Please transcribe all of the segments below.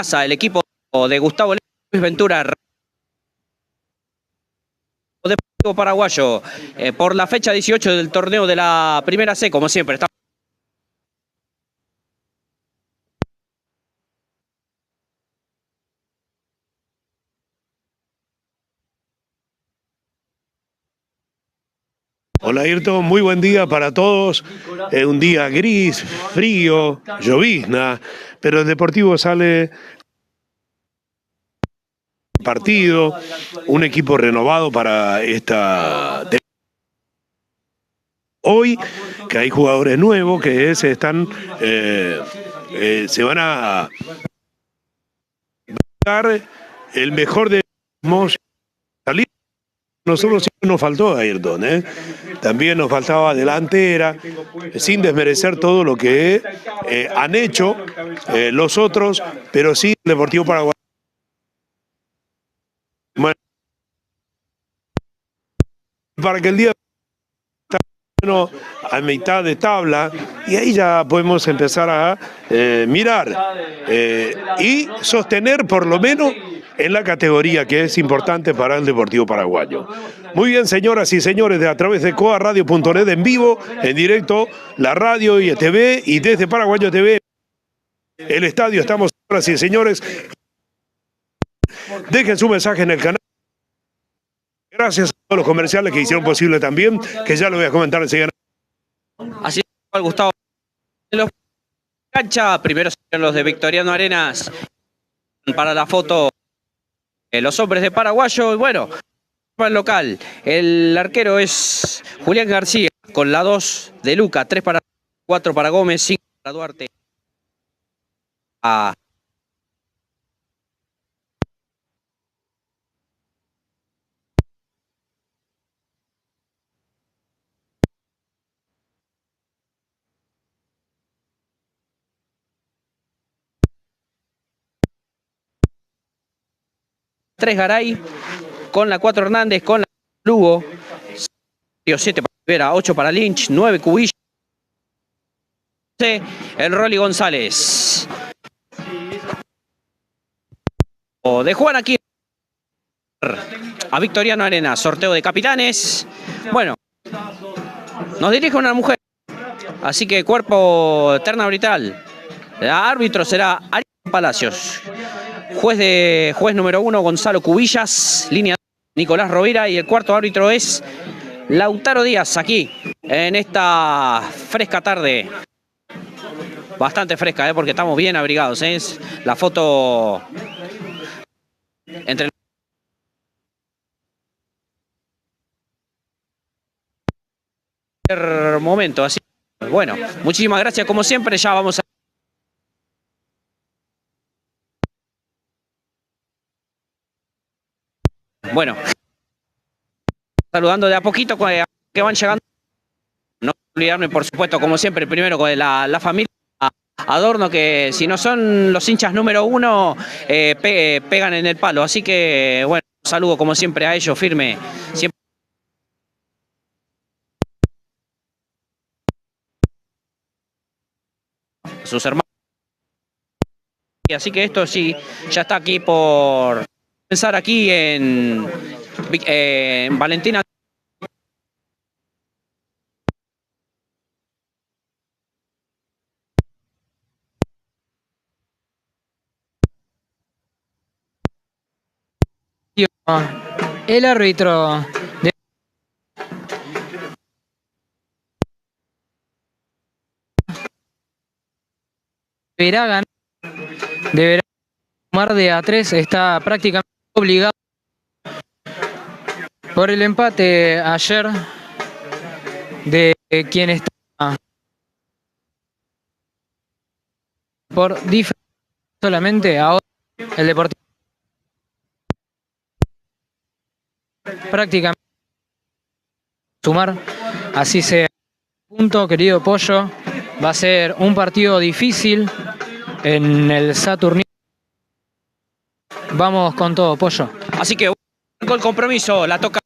casa el equipo de Gustavo Luis Ventura, Deportivo Paraguayo, por la fecha 18 del torneo de la Primera C, como siempre. Hola Ayrton, muy buen día para todos. Un día gris, frío, llovizna, pero el Deportivo sale partido, un equipo renovado para esta temporada. Hoy, que hay jugadores nuevos que se van a dar el mejor de salir. Nosotros siempre nos faltó Ayrton, también nos faltaba delantera, sin desmerecer todo lo que han hecho los otros, pero sí el Deportivo Paraguay. Bueno, para que el día a mitad de tabla, y ahí ya podemos empezar a mirar y sostener por lo menos en la categoría que es importante para el Deportivo Paraguayo. Muy bien, señoras y señores, a través de coaradio.net en vivo, en directo, la radio y el TV, y desde Paraguayo TV, el estadio. Estamos, señoras y señores, dejen su mensaje en el canal. Gracias a todos los comerciales que hicieron posible también, que ya lo voy a comentar enseguida. Así es, Gustavo. En los cancha, primero serían los de Victoriano Arenas para la foto, los hombres de Paraguayo. Y bueno, para el local, el arquero es Julián García, con la 2 de Luca, 3 para 4 para Gómez, 5 para Duarte. A 3 Garay, con la 4 Hernández, con la Lugo, 7 para Rivera, 8 para Lynch, 9 Cubillo, el Rolly González. De Juan aquí a Victoriano Arenas, sorteo de capitanes. Bueno, nos dirige una mujer, así que cuerpo terna arbitral. El árbitro será Ariel Palacios. Juez número 1, Gonzalo Cubillas. Línea Nicolás Rovira. Y el cuarto árbitro es Lautaro Díaz, aquí, en esta fresca tarde. Bastante fresca, porque estamos bien abrigados. Es la foto entre el momento. Así, bueno, muchísimas gracias como siempre. Ya vamos a... Bueno, saludando de a poquito que van llegando. No olvidarme, por supuesto, como siempre, primero con la familia Adorno, que si no son los hinchas número 1, pegan en el palo. Así que, bueno, un saludo como siempre a ellos, firme. Siempre sus hermanos. Así que esto sí, ya está aquí por pensar aquí en Valentina. El árbitro deberá tomar de A3, está prácticamente obligado por el empate ayer de quien está por diferencia solamente. Ahora el Deportivo prácticamente sumar, así sea. Punto, querido Pollo, va a ser un partido difícil en el Saturnino. Vamos con todo, Pollo. Así que con el compromiso, la toca.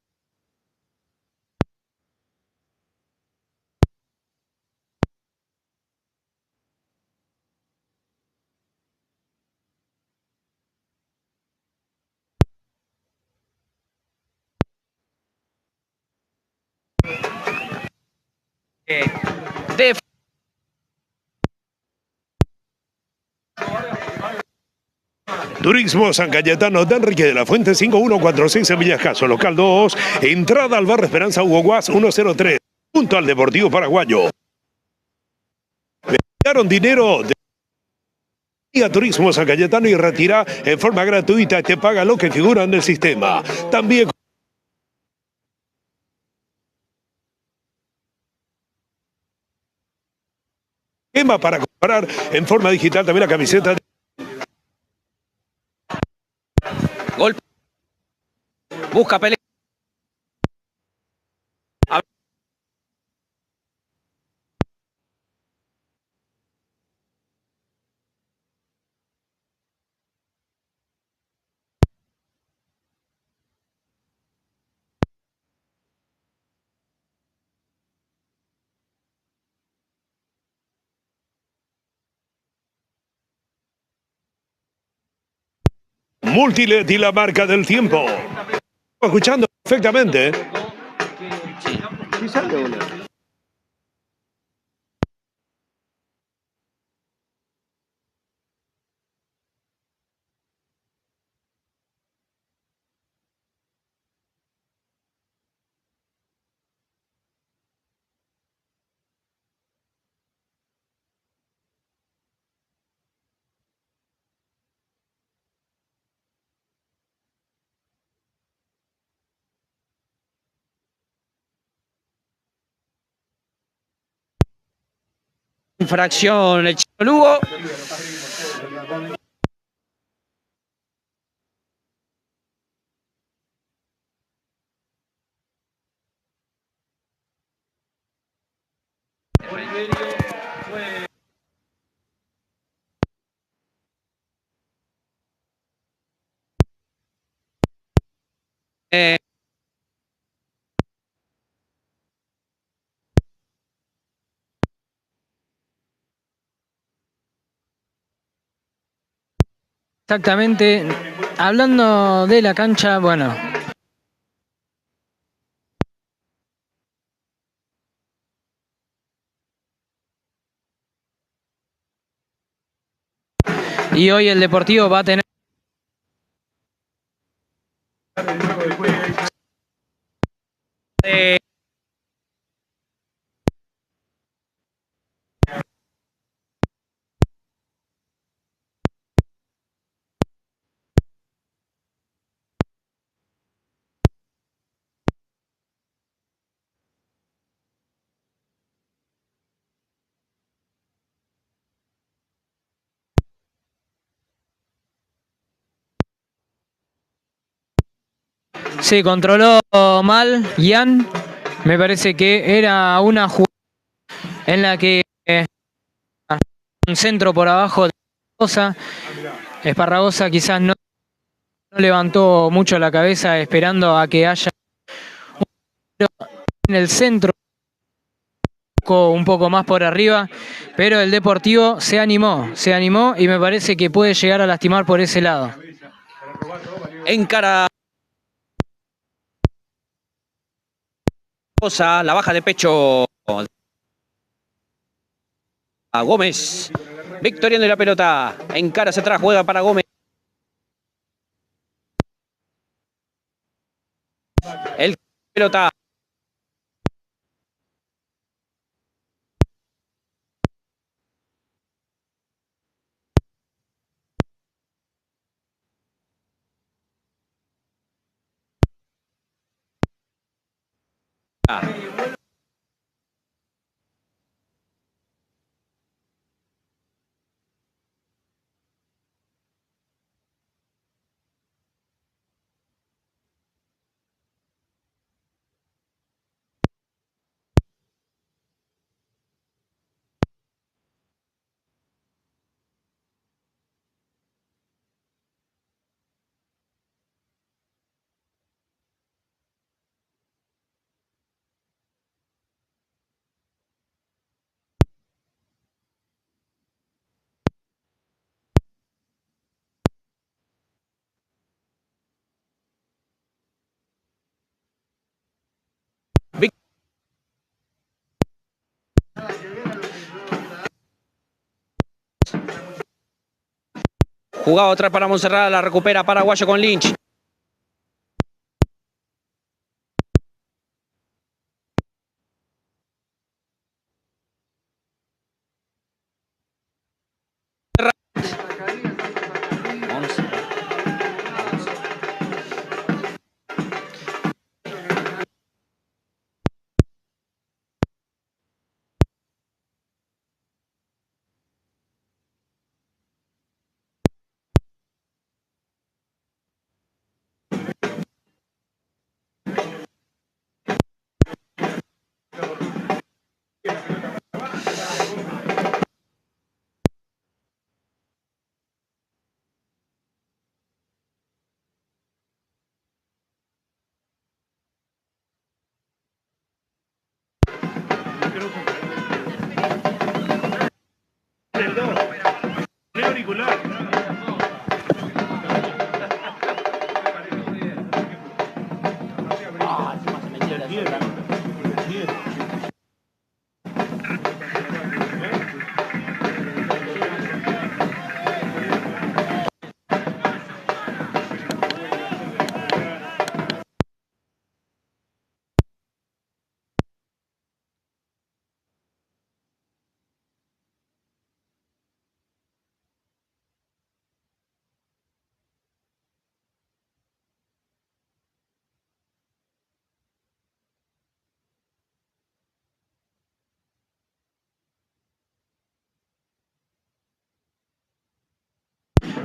de Turismo San Cayetano de Enrique de la Fuente 5146 en Villascaso, local 2, entrada al barrio Esperanza Hugo Guas 103, junto al Deportivo Paraguayo. Le enviaron dinero a Turismo San Cayetano y retira en forma gratuita y te paga lo que figura en el sistema. También esquema para comprar en forma digital también la camiseta de golpe. Busca pelea. Multilet y la marca del tiempo. Escuchando perfectamente. Infracción el Chino Lugo. Exactamente. Hablando de la cancha, bueno. Y hoy el Deportivo va a tener se controló mal Ian. Me parece que era una jugada en la que un centro por abajo de Esparragosa. Esparragosa quizás no levantó mucho la cabeza esperando a que haya en el centro un poco más por arriba, pero el Deportivo se animó y me parece que puede llegar a lastimar por ese lado. Encara la baja de pecho a Gómez. Victoriano y la pelota. Encara hacia atrás, juega para Gómez. El pelota. Jugado atrás para Monserrat, la recupera Paraguayo con Lynch.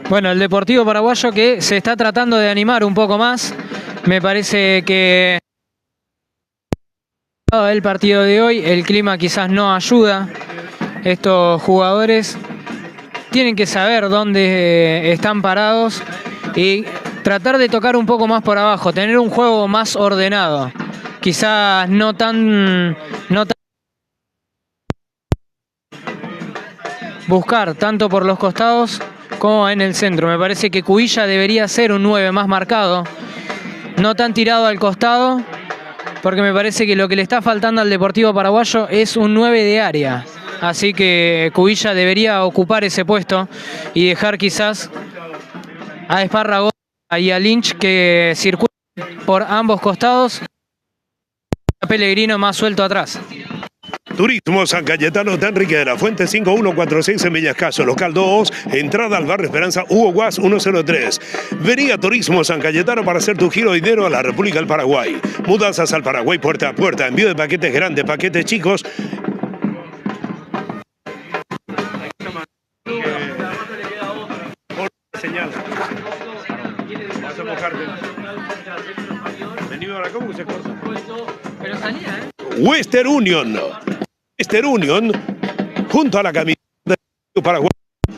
Bueno, el Deportivo Paraguayo que se está tratando de animar un poco más. Me parece que el partido de hoy, el clima quizás no ayuda. Estos jugadores tienen que saber dónde están parados y tratar de tocar un poco más por abajo, tener un juego más ordenado. Quizás no tan buscar tanto por los costados como en el centro. Me parece que Cubilla debería ser un 9 más marcado, no tan tirado al costado, porque me parece que lo que le está faltando al Deportivo Paraguayo es un 9 de área. Así que Cubilla debería ocupar ese puesto y dejar quizás a Espárrago y a Lynch que circulen por ambos costados, a Pellegrino más suelto atrás. Turismo San Cayetano de Enrique de la Fuente, 5146 en Villascaso, local 2, entrada al barrio Esperanza, Hugo Guas 103. Vení a Turismo San Cayetano para hacer tu giro de dinero a la República del Paraguay. Mudanzas al Paraguay puerta a puerta, envío de paquetes grandes, paquetes chicos. Señal. Vas a mojarte. Vení ahora, ¿cómo se corta? Pero salía, Western Union, junto a la camiseta de Paraguay,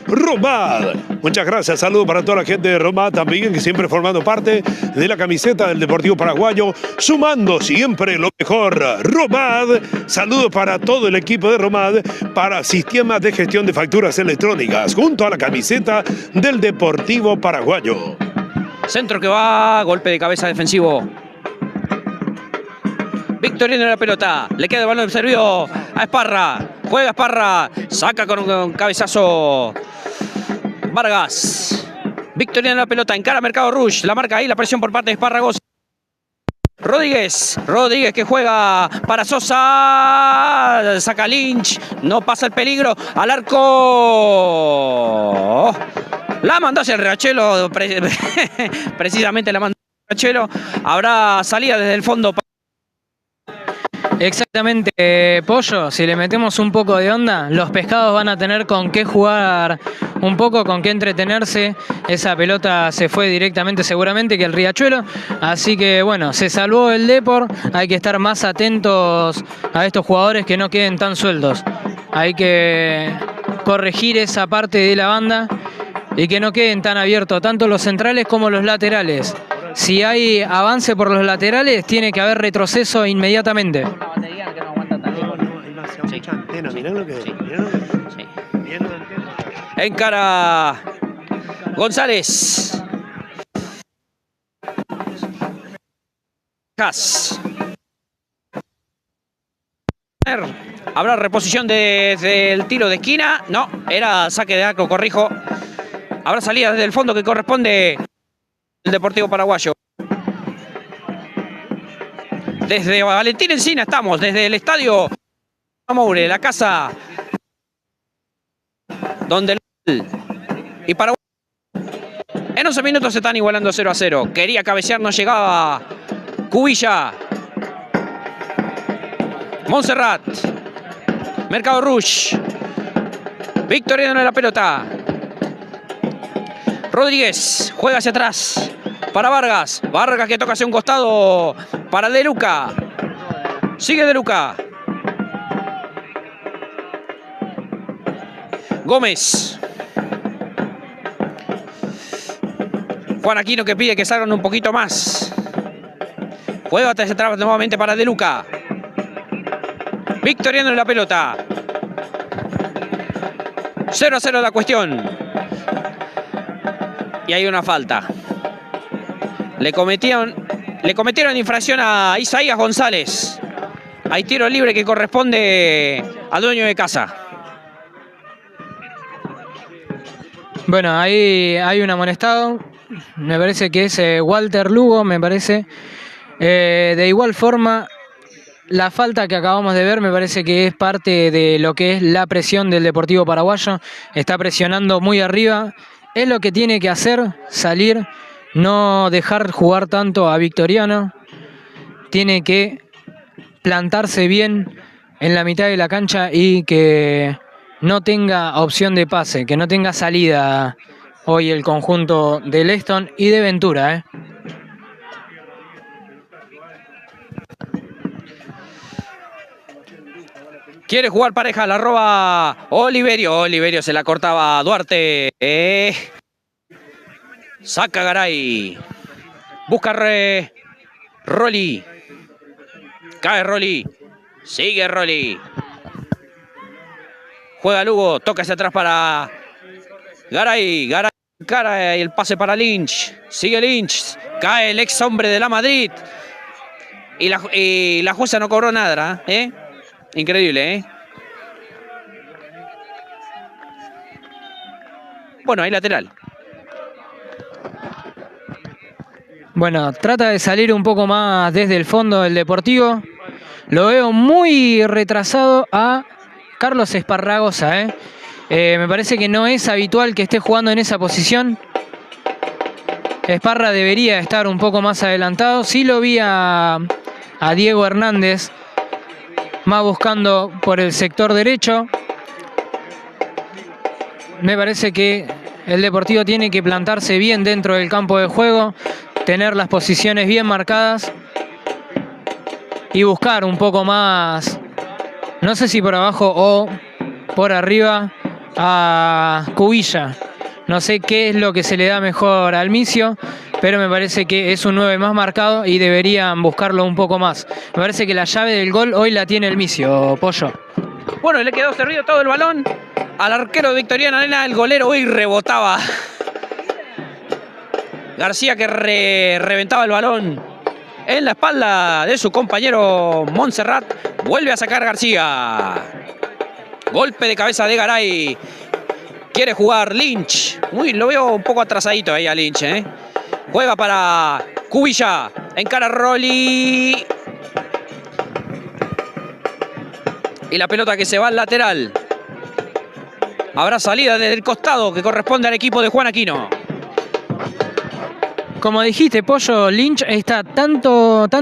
Romad. Muchas gracias, saludos para toda la gente de Romad también, que siempre formando parte de la camiseta del Deportivo Paraguayo, sumando siempre lo mejor. Romad, saludos para todo el equipo de Romad, para sistemas de gestión de facturas electrónicas, junto a la camiseta del Deportivo Paraguayo. Centro que va, golpe de cabeza defensivo. Victoriano en la pelota, le queda el balón servido a Esparra, juega Esparra, saca con un cabezazo Vargas. Victoriano en la pelota, encara Mercado Rush, la marca ahí, la presión por parte de Espárragos. Rodríguez que juega para Sosa, saca Lynch, no pasa el peligro, al arco. La mandó hacia el Riachuelo, precisamente la mandó hacia el Riachuelo. Habrá salida desde el fondo. Exactamente, Pollo, si le metemos un poco de onda, los pescados van a tener con qué jugar un poco, con qué entretenerse. Esa pelota se fue directamente seguramente que el Riachuelo, así que bueno, se salvó el Depor. Hay que estar más atentos a estos jugadores que no queden tan sueltos. Hay que corregir esa parte de la banda y que no queden tan abiertos tanto los centrales como los laterales. Si hay avance por los laterales, tiene que haber retroceso inmediatamente. Encara González. Habrá reposición desde el tiro de esquina. No, era saque de arco, corrijo. Habrá salida desde el fondo que corresponde al Deportivo Paraguayo. Desde Valentín Encina estamos, desde el estadio Moure, la casa donde y Paraguay en 11 minutos se están igualando 0-0. Quería cabecear, no llegaba Cubilla. Montserrat. Mercado Rush. Victoriano en la pelota. Rodríguez juega hacia atrás para Vargas. Vargas que toca hacia un costado para De Luca. Sigue De Luca. Gómez. Juan Aquino que pide que salgan un poquito más. Juega hacia atrás nuevamente para De Luca. Victoriano en la pelota. 0-0 la cuestión. Y hay una falta. Le cometieron infracción a Isaías González. Hay tiro libre que corresponde al dueño de casa. Bueno, ahí hay un amonestado. Me parece que es Walter Lugo, me parece. De igual forma, la falta que acabamos de ver me parece que es parte de lo que es la presión del Deportivo Paraguayo. Está presionando muy arriba. Es lo que tiene que hacer, salir, no dejar jugar tanto a Victoriano. Tiene que plantarse bien en la mitad de la cancha y que no tenga opción de pase, que no tenga salida hoy el conjunto de Leston y de Ventura. Quiere jugar pareja, la roba Oliverio. Oliverio se la cortaba a Duarte. Saca Garay. Busca Rolly. Cae Rolly. Sigue Rolly. Juega Lugo. Toca hacia atrás para Garay. Garay cara y el pase para Lynch. Sigue Lynch. Cae el ex hombre de la Madrid. Y la jueza no cobró nada, ¿eh? Increíble, ¿eh? Bueno, hay lateral. Bueno, trata de salir un poco más desde el fondo del Deportivo. Lo veo muy retrasado a Carlos Esparragosa, ¿eh? Me parece que no es habitual que esté jugando en esa posición. Esparra debería estar un poco más adelantado. Sí lo vi a Diego Hernández más buscando por el sector derecho. Me parece que el Deportivo tiene que plantarse bien dentro del campo de juego, tener las posiciones bien marcadas y buscar un poco más, no sé si por abajo o por arriba, a Cubilla. No sé qué es lo que se le da mejor al Micio, pero me parece que es un 9 más marcado y deberían buscarlo un poco más. Me parece que la llave del gol hoy la tiene el Micio, Pollo. Bueno, le quedó servido todo el balón al arquero de Victoriano Arena. El golero hoy rebotaba. García que reventaba el balón en la espalda de su compañero Montserrat. Vuelve a sacar García. Golpe de cabeza de Garay. Quiere jugar Lynch. Uy, lo veo un poco atrasadito ahí a Lynch, ¿eh? Juega para Cubilla. Encara Rolly. Y la pelota que se va al lateral. Habrá salida desde el costado que corresponde al equipo de Juan Aquino. Como dijiste, Pollo, Lynch está tan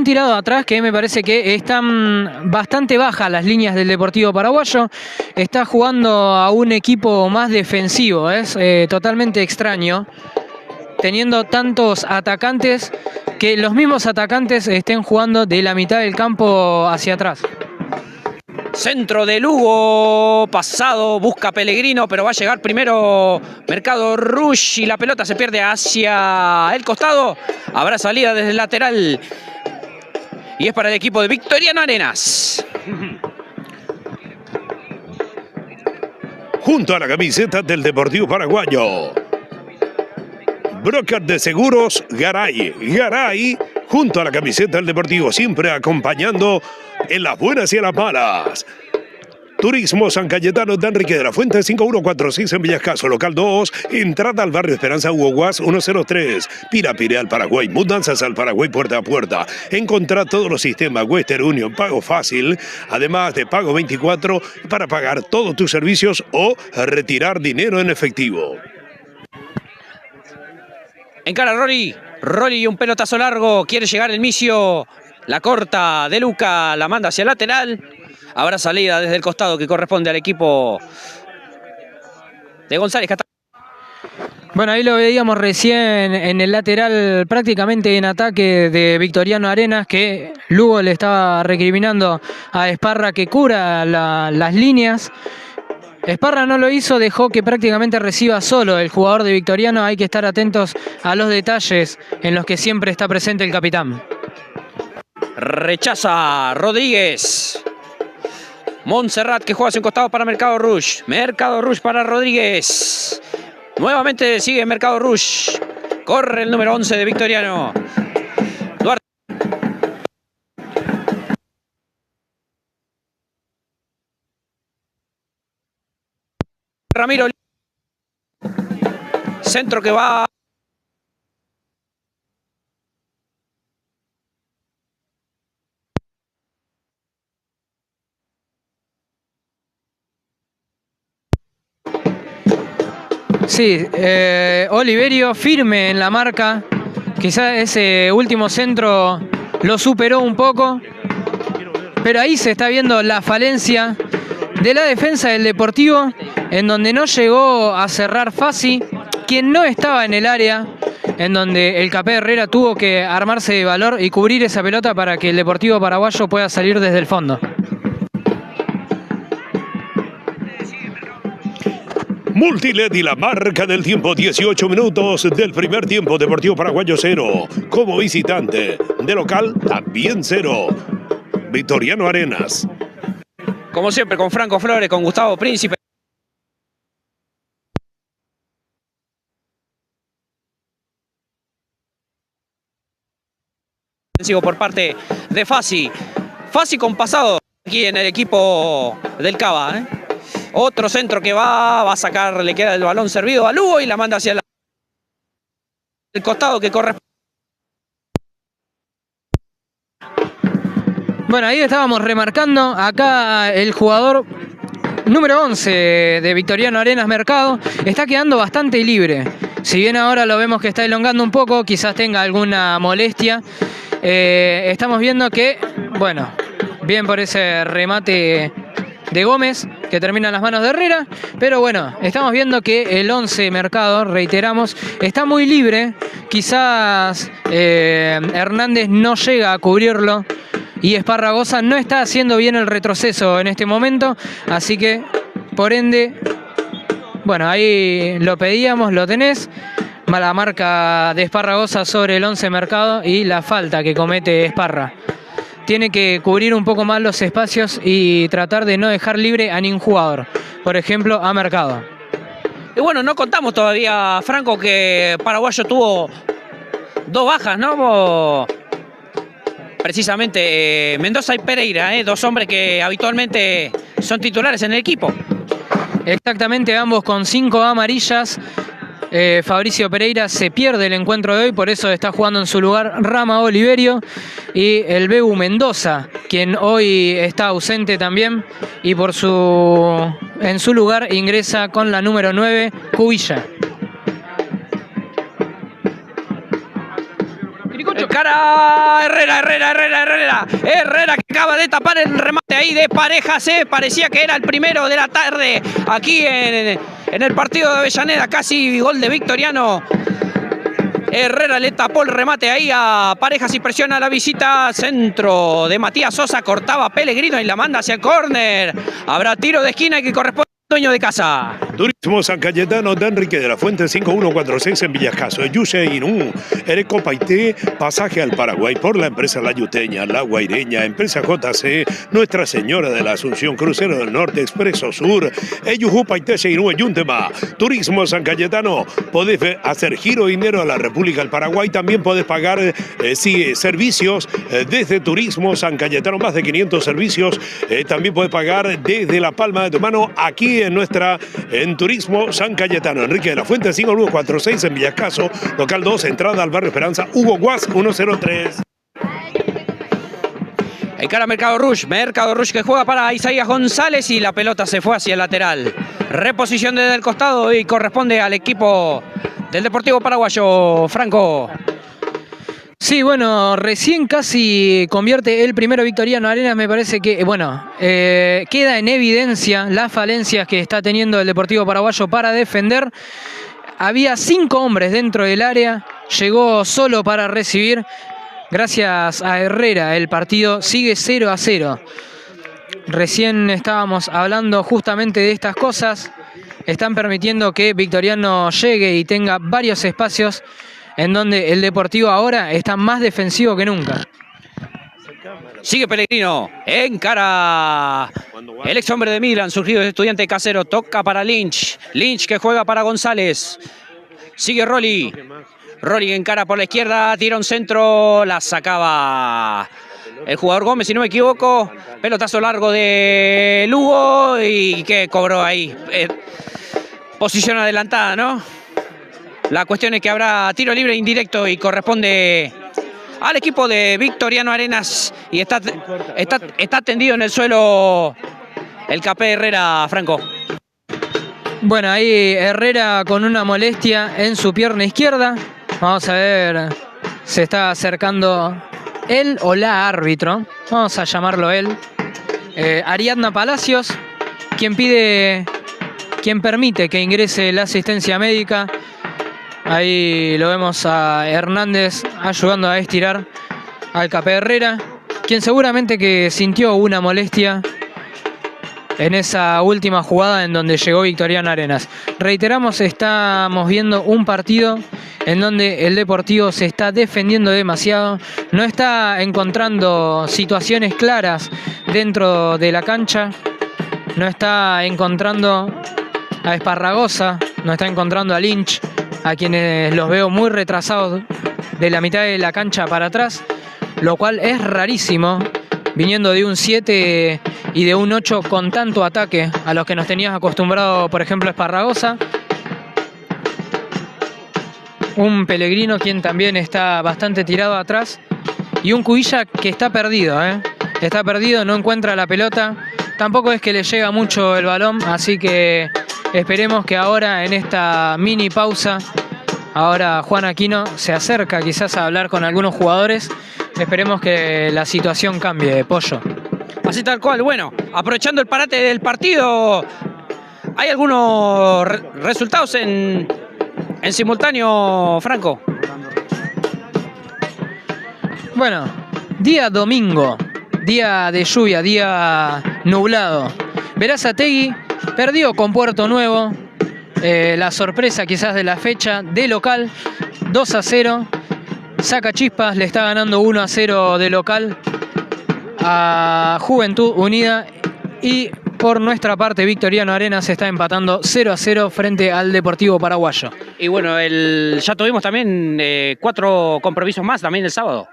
tirado atrás que me parece que están bastante bajas las líneas del Deportivo Paraguayo. Está jugando a un equipo más defensivo, es totalmente extraño. Teniendo tantos atacantes, que los mismos atacantes estén jugando de la mitad del campo hacia atrás. Centro de Lugo, pasado, busca Pellegrino, pero va a llegar primero Mercado Rush y la pelota se pierde hacia el costado. Habrá salida desde el lateral y es para el equipo de Victoriano Arenas. Junto a la camiseta del Deportivo Paraguayo, Broker de Seguros Garay. Garay junto a la camiseta del Deportivo, siempre acompañando en las buenas y en las malas. Turismo San Cayetano de Enrique de la Fuente 5146 en Villascaso, local 2, entrada al barrio Esperanza Hugo Guas 103, Pirapire al Paraguay, mudanzas al Paraguay puerta a puerta. Encontrá todos los sistemas Western Union, pago fácil, además de pago 24 para pagar todos tus servicios o retirar dinero en efectivo. Encara Rory. Rory, un pelotazo largo. Quiere llegar el Micio. La corta de Luca. La manda hacia el lateral. Habrá salida desde el costado que corresponde al equipo de González Catán. Bueno, ahí lo veíamos recién en el lateral, prácticamente en ataque de Victoriano Arenas, que Lugo le estaba recriminando a Esparra que cura las líneas. Esparra no lo hizo, dejó que prácticamente reciba solo el jugador de Victoriano. Hay que estar atentos a los detalles en los que siempre está presente el capitán. Rechaza Rodríguez. Montserrat que juega hacia un costado para Mercado Rush. Mercado Rush para Rodríguez. Nuevamente sigue Mercado Rush. Corre el número 11 de Victoriano. Duarte. Ramiro. Centro que va. Sí, Oliverio firme en la marca. Quizás ese último centro lo superó un poco. Pero ahí se está viendo la falencia de la defensa del Deportivo, en donde no llegó a cerrar Fassi, quien no estaba en el área, en donde el Capé Herrera tuvo que armarse de valor y cubrir esa pelota para que el Deportivo Paraguayo pueda salir desde el fondo. Multiled y la marca del tiempo, 18 minutos del primer tiempo. Deportivo Paraguayo 0, como visitante. De local también 0. Victoriano Arenas. Como siempre con Franco Flores, con Gustavo Príncipe. Por parte de Fassi. Fassi con pasado aquí en el equipo del Cava, ¿eh? Otro centro que va a sacar, le queda el balón servido a Lugo y la manda hacia el costado que corresponde. Bueno, ahí estábamos remarcando acá el jugador número 11 de Victoriano Arenas Mercado está quedando bastante libre. Si bien ahora lo vemos que está elongando un poco, quizás tenga alguna molestia. Estamos viendo que, bueno, bien por ese remate de Gómez, que termina en las manos de Herrera, pero bueno, estamos viendo que el 11 Mercado, reiteramos, está muy libre. Quizás Hernández no llega a cubrirlo y Esparragosa no está haciendo bien el retroceso en este momento, así que, por ende, bueno, ahí lo pedíamos, lo tenés. Mala marca de Esparragosa sobre el 11 Mercado y la falta que comete Esparra. Tiene que cubrir un poco más los espacios y tratar de no dejar libre a ningún jugador. Por ejemplo, a Mercado. Y bueno, no contamos todavía, Franco, que Paraguayo tuvo dos bajas, ¿no? Precisamente Mendoza y Pereira, dos hombres que habitualmente son titulares en el equipo. Exactamente, ambos con 5 amarillas. Fabricio Pereira se pierde el encuentro de hoy, por eso está jugando en su lugar Rama Oliverio y el Bebu Mendoza, quien hoy está ausente también, y en su lugar ingresa con la número 9, Cubilla. Cara Herrera que acaba de tapar el remate ahí de Parejas, parecía que era el primero de la tarde aquí en el partido de Avellaneda, casi gol de Victoriano. Herrera le tapó el remate ahí a Parejas y presiona la visita. Centro de Matías Sosa, cortaba Pellegrino y la manda hacia el córner. Habrá tiro de esquina que corresponde dueño de casa. Turismo San Cayetano de Enrique de la Fuente 5146 en Villascaso. Yuche Inú, Ereco Paité, pasaje al Paraguay por la empresa La Yuteña, La Guaireña, empresa JC, Nuestra Señora de la Asunción, Crucero del Norte, Expreso Sur, Eyujú Paité, Inú, Yuntema. Turismo San Cayetano, podés hacer giro de dinero a la República del Paraguay, también podés pagar servicios desde Turismo San Cayetano, más de 500 servicios, también podés pagar desde la palma de tu mano aquí en Turismo San Cayetano. Enrique de la Fuente 5146 en Villascaso, local 2, entrada al barrio Esperanza, Hugo Guas 103. Encara Mercado Rush que juega para Isaías González y la pelota se fue hacia el lateral. Reposición desde el costado y corresponde al equipo del Deportivo Paraguayo. Franco. Sí, bueno, recién casi convierte el primero Victoriano Arenas. Me parece que, bueno, queda en evidencia las falencias que está teniendo el Deportivo Paraguayo para defender. Había 5 hombres dentro del área, llegó solo para recibir. Gracias a Herrera el partido sigue 0-0. Recién estábamos hablando justamente de estas cosas. Están permitiendo que Victoriano llegue y tenga varios espacios en donde el Deportivo ahora está más defensivo que nunca. Sigue Pellegrino, encara el ex hombre de Milan, surgido de Estudiante Casero, toca para Lynch. Lynch que juega para González. Sigue Rolly. Rolly encara por la izquierda, tira un centro, la sacaba el jugador Gómez, si no me equivoco. Pelotazo largo de Lugo y que cobró ahí. Posición adelantada, ¿no? La cuestión es que habrá tiro libre indirecto y corresponde al equipo de Victoriano Arenas. Y está tendido en el suelo el Capé Herrera, Franco. Bueno, ahí Herrera con una molestia en su pierna izquierda. Vamos a ver, se está acercando él o la árbitro. Vamos a llamarlo él. Ariadna Palacios, quien permite que ingrese la asistencia médica. Ahí lo vemos a Hernández ayudando a estirar al Capé Herrera, quien seguramente que sintió una molestia en esa última jugada en donde llegó Victoriano Arenas. Reiteramos, estamos viendo un partido en donde el Deportivo se está defendiendo demasiado, no está encontrando situaciones claras dentro de la cancha, no está encontrando a Esparragosa, no está encontrando a Lynch, a quienes los veo muy retrasados de la mitad de la cancha para atrás, lo cual es rarísimo, viniendo de un 7 y de un 8 con tanto ataque a los que nos tenías acostumbrado, por ejemplo, Esparragosa. Un Pellegrino quien también está bastante tirado atrás y un Cubilla que está perdido, está perdido, no encuentra la pelota, tampoco es que le llega mucho el balón, así que esperemos que ahora en esta mini pausa, ahora Juan Aquino se acerca quizás a hablar con algunos jugadores. Esperemos que la situación cambie, Pollo. Así tal cual. Bueno, aprovechando el parate del partido, ¿hay algunos resultados en simultáneo, Franco? Bueno, día domingo, día de lluvia, día nublado. Berazategui perdió con Puerto Nuevo, la sorpresa quizás de la fecha, de local, 2-0. Saca Chispas, le está ganando 1-0 de local a Juventud Unida. Y por nuestra parte, Victoriano Arenas está empatando 0-0 frente al Deportivo Paraguayo. Y bueno, ya tuvimos también 4 compromisos más también el sábado.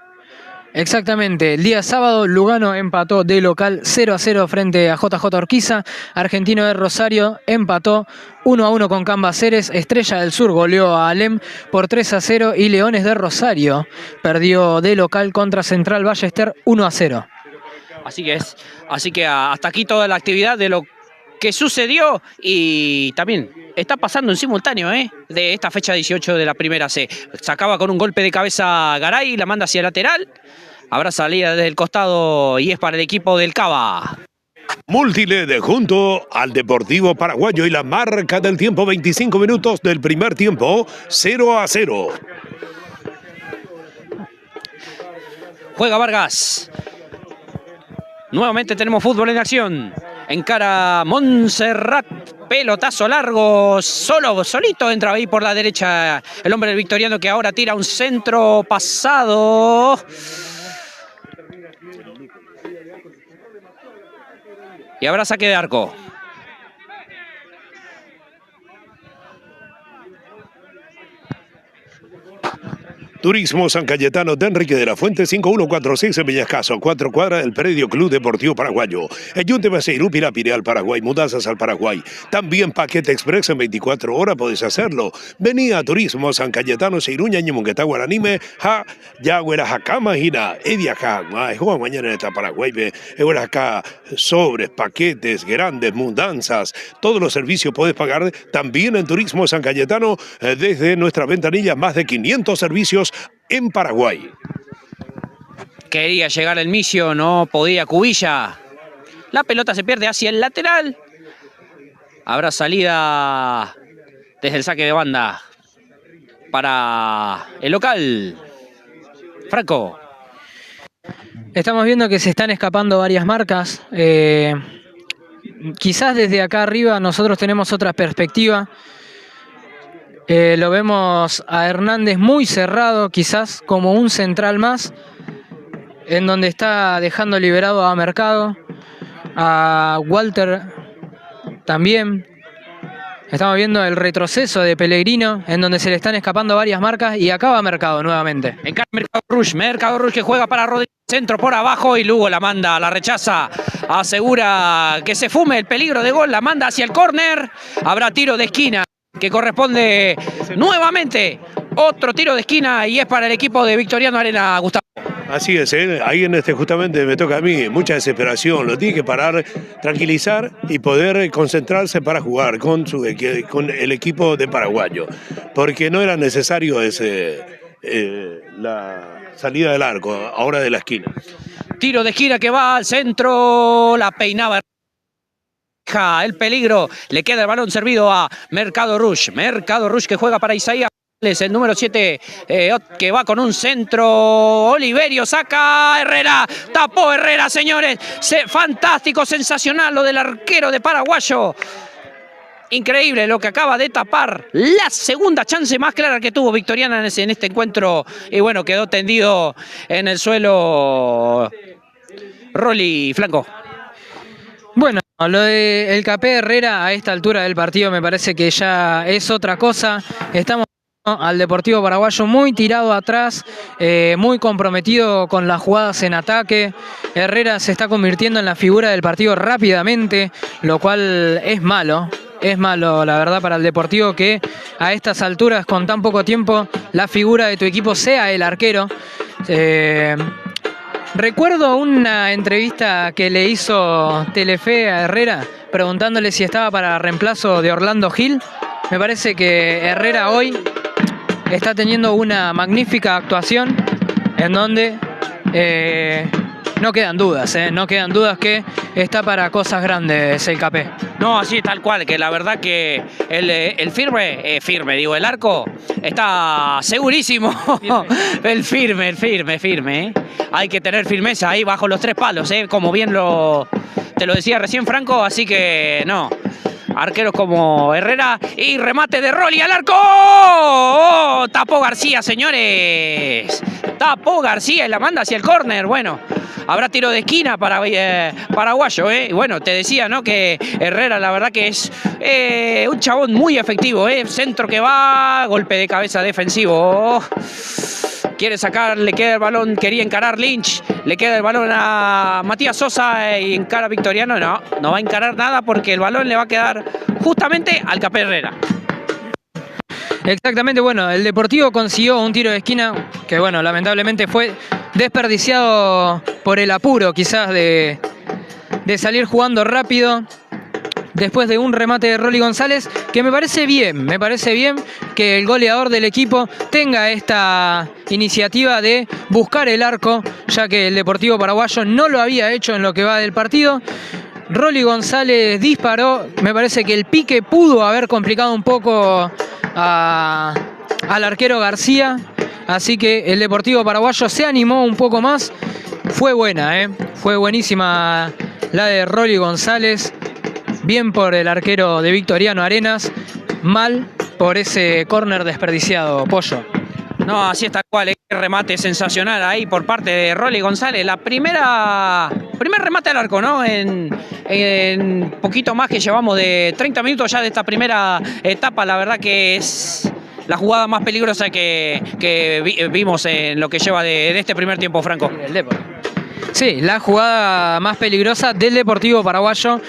Exactamente, el día sábado Lugano empató de local 0-0 frente a JJ Urquiza, Argentino de Rosario empató 1-1 con Cambaceres, Estrella del Sur goleó a Alem por 3-0 y Leones de Rosario perdió de local contra Central Ballester 1-0. Así que hasta aquí toda la actividad de lo que sucedió y también está pasando en simultáneo de esta fecha 18 de la primera C. Sacaba con un golpe de cabeza Garay, la manda hacia el lateral. Habrá salida desde el costado y es para el equipo del Cava. Multiled junto al Deportivo Paraguayo y la marca del tiempo, 25 minutos del primer tiempo, 0-0. Juega Vargas. Nuevamente tenemos fútbol en acción. Encara Montserrat. Pelotazo largo, solito entra ahí por la derecha el hombre del Victoriano, que ahora tira un centro pasado. Y habrá saque de arco. Turismo San Cayetano de Enrique de la Fuente, 5146 en Villascaso, 4 cuadras del predio Club Deportivo Paraguayo. Eyunte Baseirú, Pirapire al Paraguay, mudanzas al Paraguay. También paquete express en 24 horas, podés hacerlo. Vení a Turismo San Cayetano, Seiruña, Ñemonguetá, Guaranime, ja, ya, güeras acá, imagina, viajar, mañana en esta Paraguay, güeras acá, sobres, paquetes, grandes, mudanzas, todos los servicios podés pagar también en Turismo San Cayetano, desde nuestra ventanilla, más de 500 servicios en Paraguay. Quería llegar el Micio, no podía Cubilla. La pelota se pierde hacia el lateral. Habrá salida desde el saque de banda para el local. Franco. Estamos viendo que se están escapando varias marcas. Quizás desde acá arriba nosotros tenemos otra perspectiva. Lo vemos a Hernández muy cerrado, quizás como un central más, en donde está dejando liberado a Mercado, a Walter también. Estamos viendo el retroceso de Pellegrino, en donde se le están escapando varias marcas, y acaba Mercado nuevamente. Encara Mercado Rush que juega para Rodríguez, centro por abajo, y Lugo la manda, la rechaza, asegura que se fume el peligro de gol, la manda hacia el córner. Habrá tiro de esquina que corresponde nuevamente, otro tiro de esquina, y es para el equipo de Victoriano Arena, Gustavo. Así es, ahí en justamente me toca a mí, mucha desesperación, lo tiene que parar, tranquilizar y poder concentrarse para jugar con el equipo de Paraguayo, porque no era necesario la salida del arco, ahora de la esquina. Tiro de esquina que va al centro, la peinaba el peligro, le queda el balón servido a Mercado Rush que juega para Isaías, el número 7, que va con un centro. Oliverio saca, Herrera, tapó Herrera, señores. Fantástico, sensacional lo del arquero de Paraguayo. Increíble lo que acaba de tapar, la segunda chance más clara que tuvo Victoriana en este encuentro, y bueno, quedó tendido en el suelo Rolly Flanco. Bueno, lo de el Capé Herrera a esta altura del partido me parece que ya es otra cosa. Estamos al Deportivo Paraguayo muy tirado atrás, muy comprometido con las jugadas en ataque. Herrera se está convirtiendo en la figura del partido rápidamente, lo cual es malo. Es malo, la verdad, para el Deportivo que a estas alturas, con tan poco tiempo, la figura de tu equipo sea el arquero. Recuerdo una entrevista que le hizo Telefe a Herrera preguntándole si estaba para reemplazo de Orlando Gil. Me parece que Herrera hoy está teniendo una magnífica actuación en donde no quedan dudas, no quedan dudas que está para cosas grandes el Capé. No, así tal cual, que la verdad que el firme, digo, el arco está segurísimo. El firme. Hay que tener firmeza ahí bajo los tres palos, como bien te lo decía recién Franco, así que no. Arqueros como Herrera, y remate de Rolly al arco. ¡Oh! Tapó García, señores. Tapó García y la manda hacia el córner. Bueno, habrá tiro de esquina para Paraguayo, Y bueno, te decía, ¿no? Que Herrera, la verdad que es un chabón muy efectivo, Centro que va, golpe de cabeza defensivo. Quiere sacar, le queda el balón, quería encarar Lynch, le queda el balón a Matías Sosa y encara Victoriano. No va a encarar nada porque el balón le va a quedar justamente al Capé Herrera. Exactamente, bueno, el Deportivo consiguió un tiro de esquina que, bueno, lamentablemente fue desperdiciado por el apuro quizás de salir jugando rápido. Después de un remate de Rolly González, que me parece bien que el goleador del equipo tenga esta iniciativa de buscar el arco, ya que el Deportivo Paraguayo no lo había hecho en lo que va del partido. Rolly González disparó, me parece que el pique pudo haber complicado un poco al arquero García, así que el Deportivo Paraguayo se animó un poco más. Fue buena, fue buenísima la de Rolly González. Bien por el arquero de Victoriano Arenas, mal por ese córner desperdiciado, Pollo. No, así está cual, remate sensacional ahí por parte de Rolly González. Primer remate al arco, ¿no? En poquito más que llevamos de 30 minutos ya de esta primera etapa. La verdad que es la jugada más peligrosa que vimos en lo que lleva de este primer tiempo, Franco. Sí, la jugada más peligrosa del Deportivo Paraguayo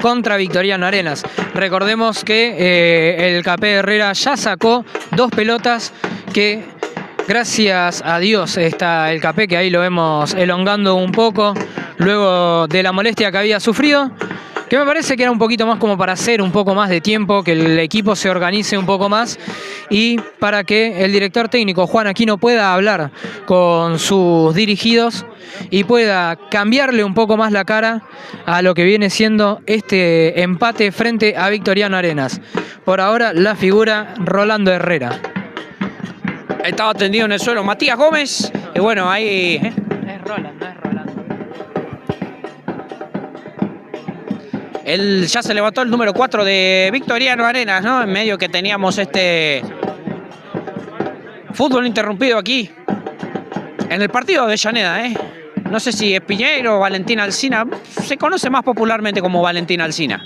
contra Victoriano Arenas. Recordemos que el Capé Herrera ya sacó 2 pelotas que, gracias a Dios, está el Capé, que ahí lo vemos elongando un poco, luego de la molestia que había sufrido, que me parece que era un poquito más como para hacer un poco más de tiempo, que el equipo se organice un poco más y para que el director técnico Juan Aquino pueda hablar con sus dirigidos y pueda cambiarle un poco más la cara a lo que viene siendo este empate frente a Victoriano Arenas. Por ahora la figura Rolando Herrera. Estaba tendido en el suelo Matías Gómez y bueno, ahí... Es Roland, no es Rolando. Ya se levantó el número 4 de Victoriano Arenas, ¿no? En medio que teníamos este fútbol interrumpido aquí en el partido de Avellaneda, ¿eh? No sé si es Piñeiro o Valentín Alsina. Se conoce más popularmente como Valentín Alsina.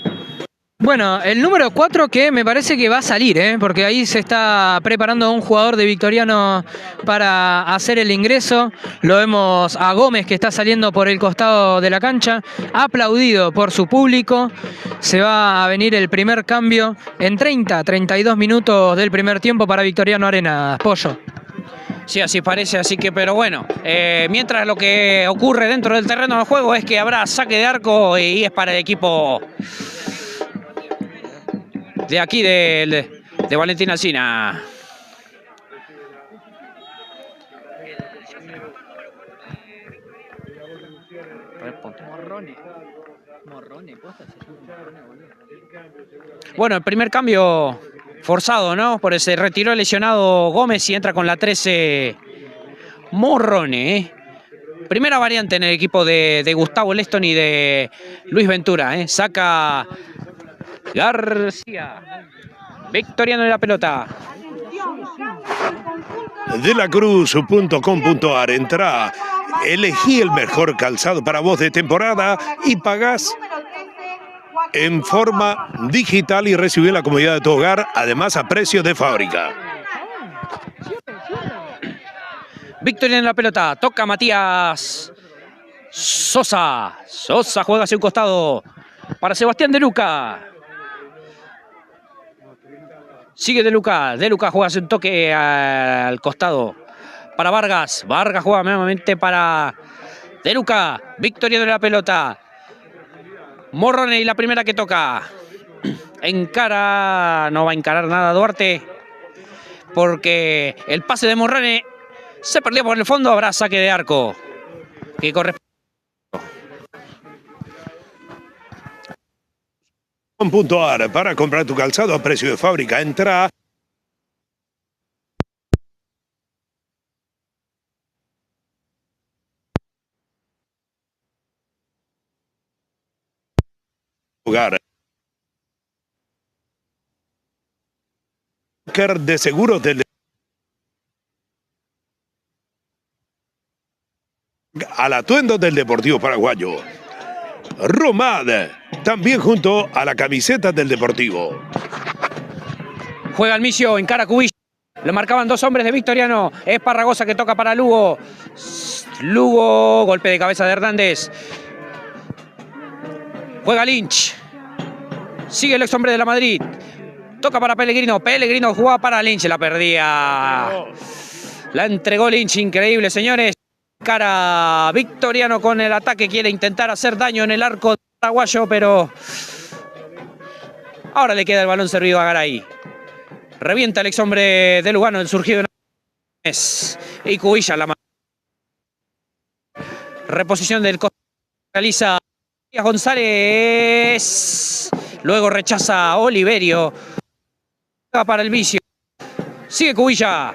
Bueno, el número 4 que me parece que va a salir, porque ahí se está preparando un jugador de Victoriano para hacer el ingreso. Lo vemos a Gómez, que está saliendo por el costado de la cancha, aplaudido por su público. Se va a venir el primer cambio en 32 minutos del primer tiempo para Victoriano Arenas. Pollo. Sí, así parece, así que, pero bueno, mientras lo que ocurre dentro del terreno de juego es que habrá saque de arco y es para el equipo de aquí de Valentín Alsina. Bueno, el primer cambio forzado, ¿no? Por ese retiró el lesionado Gómez y entra con la 13 Morrone, ¿eh? Primera variante en el equipo de Gustavo Leston y de Luis Ventura, ¿eh? Saca García. Victoriano de la pelota. delacruz.com.ar. Entrá, elegí el mejor calzado para vos de temporada y pagás en forma digital y recibí la comodidad de tu hogar, además a precio de fábrica. Victoriano en la pelota, toca Matías Sosa. Sosa juega hacia un costado para Sebastián De Luca. Sigue De Luca juega hacia un toque al costado para Vargas. Vargas juega nuevamente para De Luca. Victoriano en la pelota. Morrone y la primera que toca. Encara, no va a encarar nada Duarte, porque el pase de Morrone se perdió por el fondo. Habrá saque de arco que corresponde. .ar para comprar tu calzado a precio de fábrica. Entra hogar. De seguros del al atuendo del Deportivo Paraguayo. Romad, también junto a la camiseta del Deportivo. Juega Almicio, encara Cubilla. Lo marcaban 2 hombres de Victoriano. Es Parragosa que toca para Lugo. Lugo, golpe de cabeza de Hernández. Juega Lynch. Sigue el ex hombre de la Madrid. Toca para Pellegrino. Pellegrino jugaba para Lynch. La perdía. La entregó Lynch. Increíble, señores. Cara Victoriano con el ataque. Quiere intentar hacer daño en el arco paraguayo, pero ahora le queda el balón servido a Garay. Revienta el ex hombre de Lugano, el surgido de y Cubilla la reposición del costado. Realiza González. Luego rechaza Oliverio. Para el vicio. Sigue Cubilla.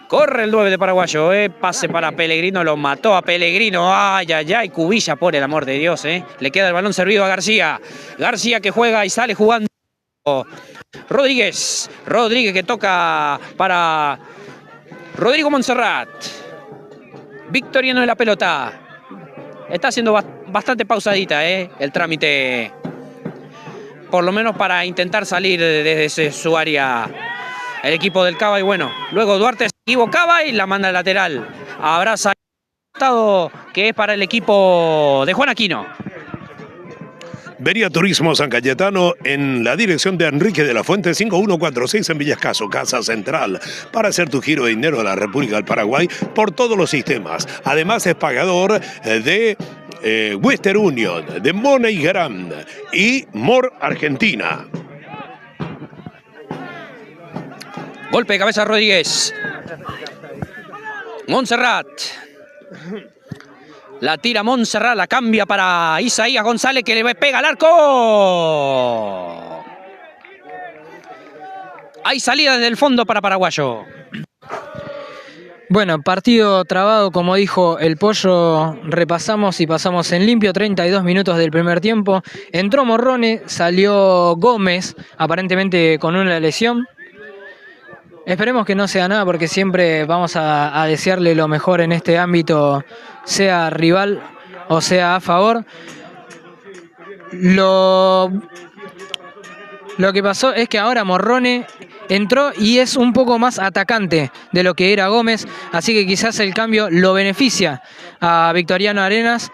Corre el 9 de Paraguayo, pase para Pellegrino, lo mató a Pellegrino. Ay, ay, ay, Cubilla, por el amor de Dios. Le queda el balón servido a García. García que juega y sale jugando. Rodríguez que toca para Rodrigo Montserrat. Victoriano de la pelota. Está haciendo bastante pausadita el trámite. Por lo menos para intentar salir desde su área el equipo del Cava. Y bueno, luego Duarte se equivocaba y la manda al lateral. Habrá salido que es para el equipo de Juan Aquino. Vería Turismo San Cayetano en la dirección de Enrique de la Fuente, 5146 en Villascaso, Casa Central, para hacer tu giro de dinero a la República del Paraguay por todos los sistemas. Además es pagador de Western Union, de MoneyGram y More Argentina. Golpe de cabeza Rodríguez. Montserrat. La tira Montserrat, la cambia para Isaías González que le pega al arco. Hay salida desde el fondo para Paraguayo. Bueno, partido trabado, como dijo el Pollo, repasamos y pasamos en limpio, 32 minutos del primer tiempo. Entró Morrone, salió Gómez, aparentemente con una lesión. Esperemos que no sea nada porque siempre vamos a desearle lo mejor en este ámbito, sea rival o sea a favor. Lo que pasó es que ahora Morrone entró y es un poco más atacante de lo que era Gómez, así que quizás el cambio lo beneficia a Victoriano Arenas.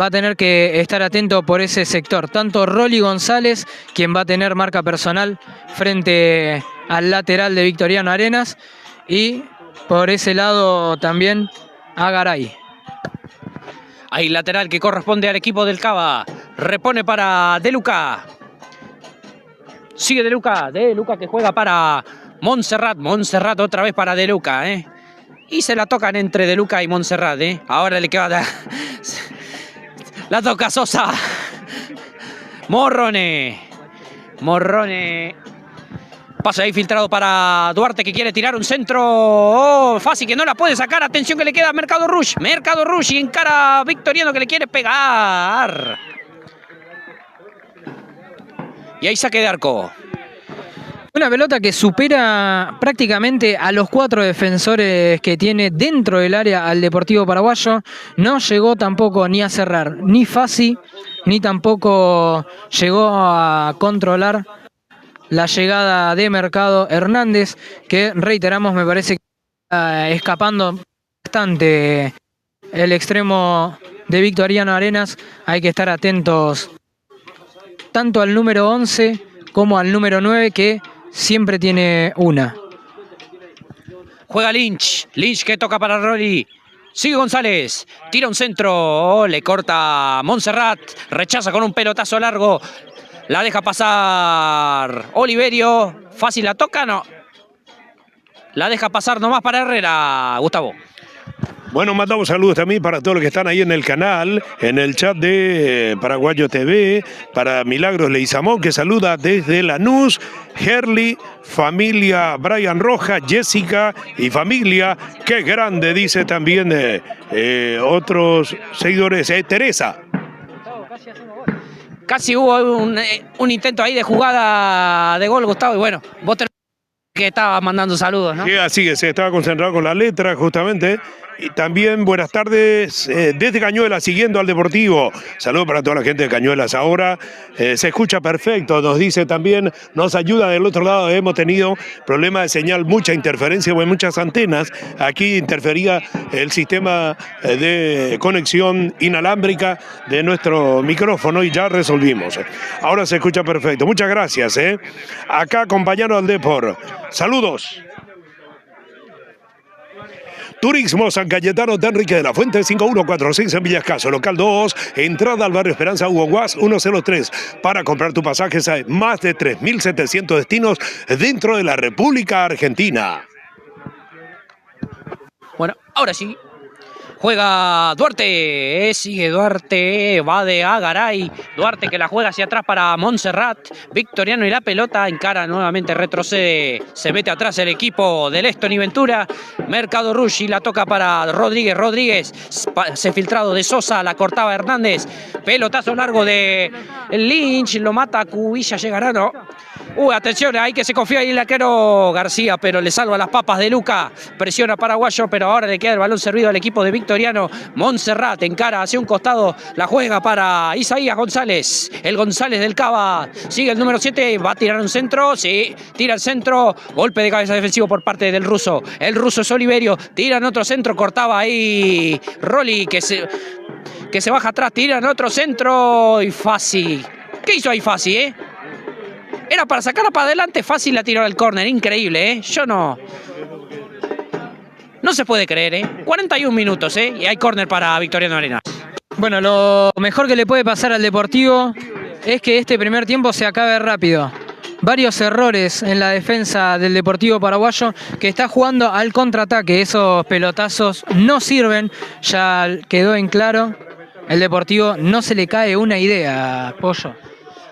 Va a tener que estar atento por ese sector. Tanto Rolly González, quien va a tener marca personal frente al lateral de Victoriano Arenas, y por ese lado también a Garay. Hay lateral que corresponde al equipo del Cava. Repone para De Luca. Sigue De Luca que juega para Montserrat. Montserrat otra vez para De Luca, Y se la tocan entre De Luca y Montserrat, Ahora le queda... La toca Sosa. Morrone. Pasa ahí filtrado para Duarte que quiere tirar un centro. Fácil que no la puede sacar. Atención que le queda a Mercado Rush. Y encara a Victoriano que le quiere pegar. Y ahí saque de arco. Una pelota que supera prácticamente a los 4 defensores que tiene dentro del área al Deportivo Paraguayo. No llegó tampoco ni a cerrar ni Fassi, ni tampoco llegó a controlar la llegada de Mercado Hernández, que reiteramos me parece que está escapando bastante el extremo de Victoriano Arenas. Hay que estar atentos tanto al número 11 como al número 9 que siempre tiene una. Juega Lynch que toca para Rolly. Sigue González, tira un centro, le corta Montserrat, rechaza con un pelotazo largo, la deja pasar Oliverio, fácil la toca, no. La deja pasar nomás para Herrera, Gustavo. Bueno, mandamos saludos también para todos los que están ahí en el canal, en el chat de Paraguayo TV, para Milagros Leizamón, que saluda desde Lanús, Herli, familia Brian Roja, Jessica y familia, qué grande, dice también otros seguidores, Teresa. Casi hubo un intento ahí de jugada de gol, Gustavo, y bueno, vos que estabas mandando saludos, ¿no? Sí, así que se estaba concentrado con la letra, justamente. Y también buenas tardes desde Cañuelas, siguiendo al Deportivo. Saludos para toda la gente de Cañuelas ahora. Se escucha perfecto, nos dice también, nos ayuda del otro lado. Hemos tenido problemas de señal, mucha interferencia en muchas antenas. Aquí interfería el sistema de conexión inalámbrica de nuestro micrófono y ya resolvimos. Ahora se escucha perfecto. Muchas gracias. Acá acompañando al Depor. Saludos. Turismo San Cayetano de Enrique de la Fuente, 5146 en Villascaso, local 2, entrada al barrio Esperanza, Hugo Guas, 103. Para comprar tu pasajes hay más de 3.700 destinos dentro de la República Argentina. Bueno, ahora sí. Juega Duarte, sigue Duarte, va de Garay. Duarte que la juega hacia atrás para Montserrat. Victoriano y la pelota encara nuevamente, retrocede. Se mete atrás el equipo de Leston y Ventura. Mercado Ruggi la toca para Rodríguez. Rodríguez se filtrado de Sosa, la cortaba Hernández. Pelotazo largo de Lynch, lo mata Cubilla, llegará, no. Atención, ahí que se confía ahí el arquero García, pero le salva las papas de Luca. Presiona Paraguayo, pero ahora le queda el balón servido al equipo de Victoriano. Montserrat encara hacia un costado, la juega para Isaías González. El González del Cava, sigue el número 7, va a tirar un centro, sí, tira el centro. Golpe de cabeza defensivo por parte del ruso. El ruso es Oliverio, tira en otro centro, cortaba ahí Rolly, que se baja atrás, tira en otro centro y Fassi. ¿Qué hizo ahí Fassi, Era para sacarla para adelante, fácil la tiró al córner, increíble, Yo no se puede creer, 41 minutos, y hay córner para Victoriano Arenas. Bueno, lo mejor que le puede pasar al Deportivo es que este primer tiempo se acabe rápido. Varios errores en la defensa del Deportivo Paraguayo, que está jugando al contraataque. Esos pelotazos no sirven, ya quedó en claro. El Deportivo no se le cae una idea, Pollo.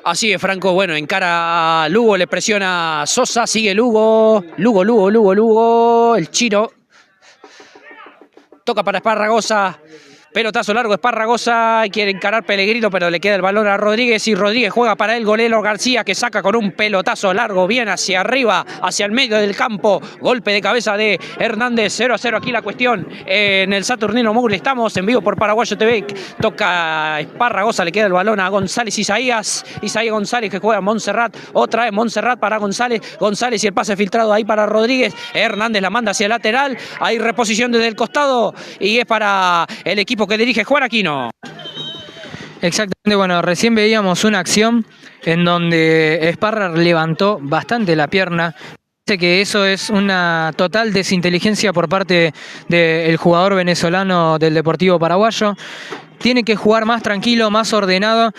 Así es, Franco. Bueno, encara a Lugo, le presiona Sosa, sigue Lugo. Lugo, el Chino. Toca para Esparragosa. Pelotazo largo, Esparragosa, quiere encarar Pellegrino, pero le queda el balón a Rodríguez y Rodríguez juega para el golero García, que saca con un pelotazo largo, bien hacia arriba, hacia el medio del campo. Golpe de cabeza de Hernández, 0-0 aquí la cuestión en el Saturnino Moure. Estamos en vivo por Paraguayo TV. Toca Esparragosa, le queda el balón a González Isaías González, que juega a Montserrat. Otra vez Montserrat para González y el pase filtrado ahí para Rodríguez. Hernández la manda hacia el lateral. Hay reposición desde el costado y es para el equipo que dirige Juan Aquino. Exactamente, bueno, recién veíamos una acción en donde Esparra levantó bastante la pierna. Parece que eso es una total desinteligencia por parte del jugador venezolano del Deportivo Paraguayo. Tiene que jugar más tranquilo, más ordenado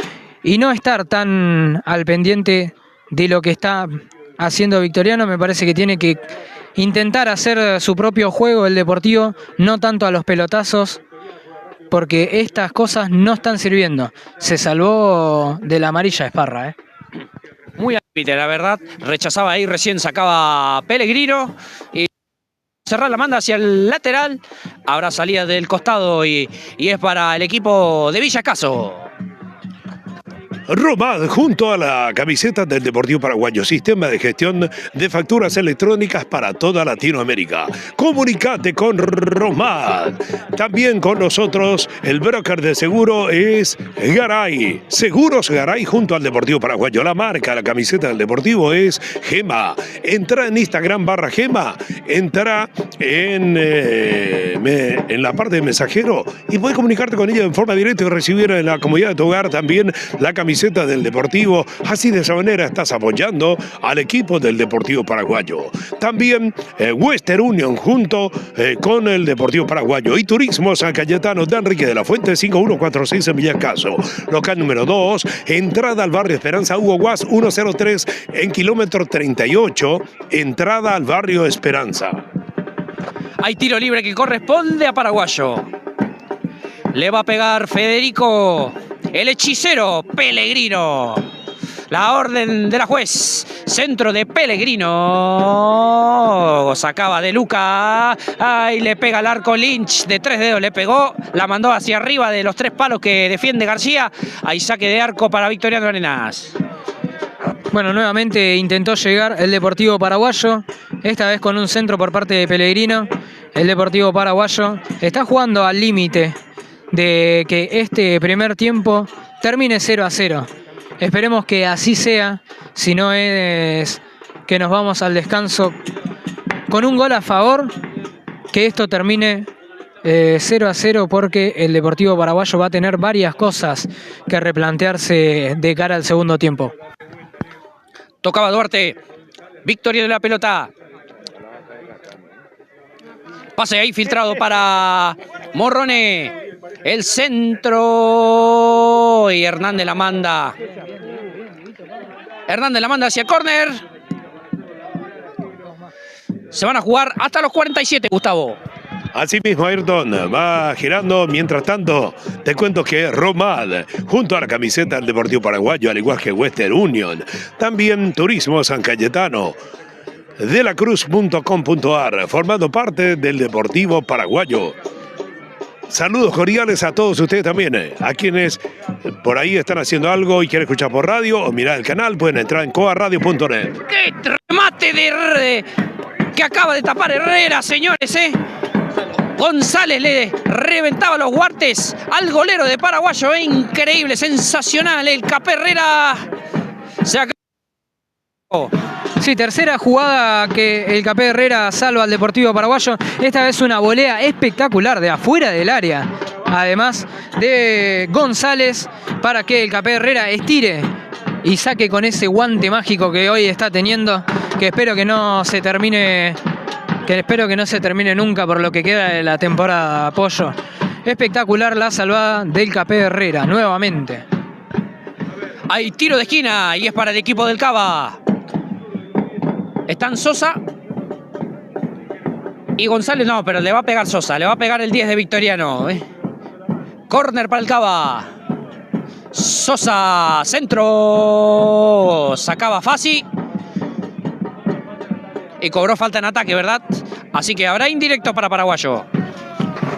y no estar tan al pendiente de lo que está haciendo Victoriano. Me parece que tiene que intentar hacer su propio juego el Deportivo, no tanto a los pelotazos, porque estas cosas no están sirviendo. Se salvó de la amarilla Esparra, Muy al límite, la verdad. Rechazaba ahí, recién sacaba Pellegrino. Y cerrar la manda hacia el lateral. Habrá salida del costado y es para el equipo de Villa Escaso. Romad, junto a la camiseta del Deportivo Paraguayo, sistema de gestión de facturas electrónicas para toda Latinoamérica. Comunicate con Romad. También con nosotros, el broker de seguro es Garay. Seguros Garay junto al Deportivo Paraguayo. La marca, la camiseta del Deportivo es Gema. Entra en Instagram /Gema, entra en la parte de mensajero y puedes comunicarte con ella en forma directa y recibir en la comodidad de tu hogar también la camiseta del Deportivo. Así de esa manera estás apoyando al equipo del Deportivo Paraguayo. También Western Union junto con el Deportivo Paraguayo y Turismo San Cayetano de Enrique de la Fuente 5146 en Villa Escaso. Local número 2, entrada al barrio Esperanza, Hugo Guas 103 en kilómetro 38, entrada al barrio Esperanza. Hay tiro libre que corresponde a Paraguayo. Le va a pegar Federico, el hechicero Pellegrino. La orden de la juez. Centro de Pellegrino. Sacaba de Luca. Ahí le pega al arco Lynch. De 3 dedos le pegó. La mandó hacia arriba de los 3 palos que defiende García. Ahí saque de arco para Victoriano Arenas. Bueno, nuevamente intentó llegar el Deportivo Paraguayo. Esta vez con un centro por parte de Pellegrino. El Deportivo Paraguayo está jugando al límite de que este primer tiempo termine 0-0. Esperemos que así sea, si no es que nos vamos al descanso con un gol a favor, que esto termine 0-0, porque el Deportivo Paraguayo va a tener varias cosas que replantearse de cara al segundo tiempo. Tocaba Duarte, Victoria de la pelota. Pase ahí filtrado para Morrone. El centro y Hernández la manda. Hernández la manda hacia córner. Se van a jugar hasta los 47, Gustavo. Asimismo, Ayrton va girando. Mientras tanto, te cuento que Romad, junto a la camiseta del Deportivo Paraguayo, al igual que Western Union, también Turismo San Cayetano, delacruz.com.ar, formando parte del Deportivo Paraguayo. Saludos cordiales a todos ustedes también, a quienes por ahí están haciendo algo y quieren escuchar por radio o mirar el canal, pueden entrar en coaradio.net. ¡Qué remate que acaba de tapar Herrera, señores, González le reventaba los guantes al golero de Paraguayo, increíble, sensacional, el Capé Herrera se acabó. Sí, tercera jugada que el Capé Herrera salva al Deportivo Paraguayo. Esta vez una volea espectacular de afuera del área. Además de González para que el Capé Herrera estire y saque con ese guante mágico que hoy está teniendo, que espero que no se termine, nunca por lo que queda de la temporada, Pollo. Espectacular la salvada del Capé Herrera, nuevamente. Hay tiro de esquina y es para el equipo del Cava. Están Sosa y González, no, pero le va a pegar Sosa, le va a pegar el 10 de Victoriano. Córner para el Cava. Sosa, centro, sacaba Fassi y cobró falta en ataque, ¿verdad? Así que habrá indirecto para Paraguayo.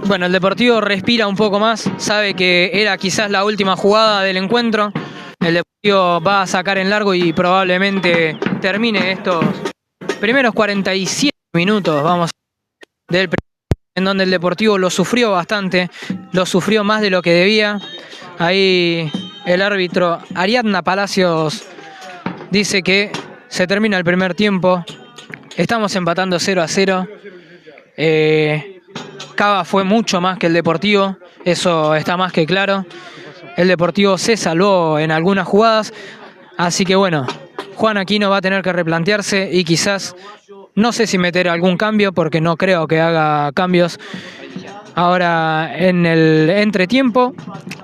Bueno, el Deportivo respira un poco más, sabe que era quizás la última jugada del encuentro. El Deportivo va a sacar en largo y probablemente termine estos primeros 47 minutos, en donde el Deportivo lo sufrió bastante, lo sufrió más de lo que debía. Ahí el árbitro Ariadna Palacios dice que se termina el primer tiempo. Estamos empatando 0-0. Cava fue mucho más que el Deportivo, eso está más que claro. El Deportivo se salvó en algunas jugadas, así que bueno, Juan Aquino va a tener que replantearse y quizás, no sé si meter algún cambio, porque no creo que haga cambios ahora en el entretiempo,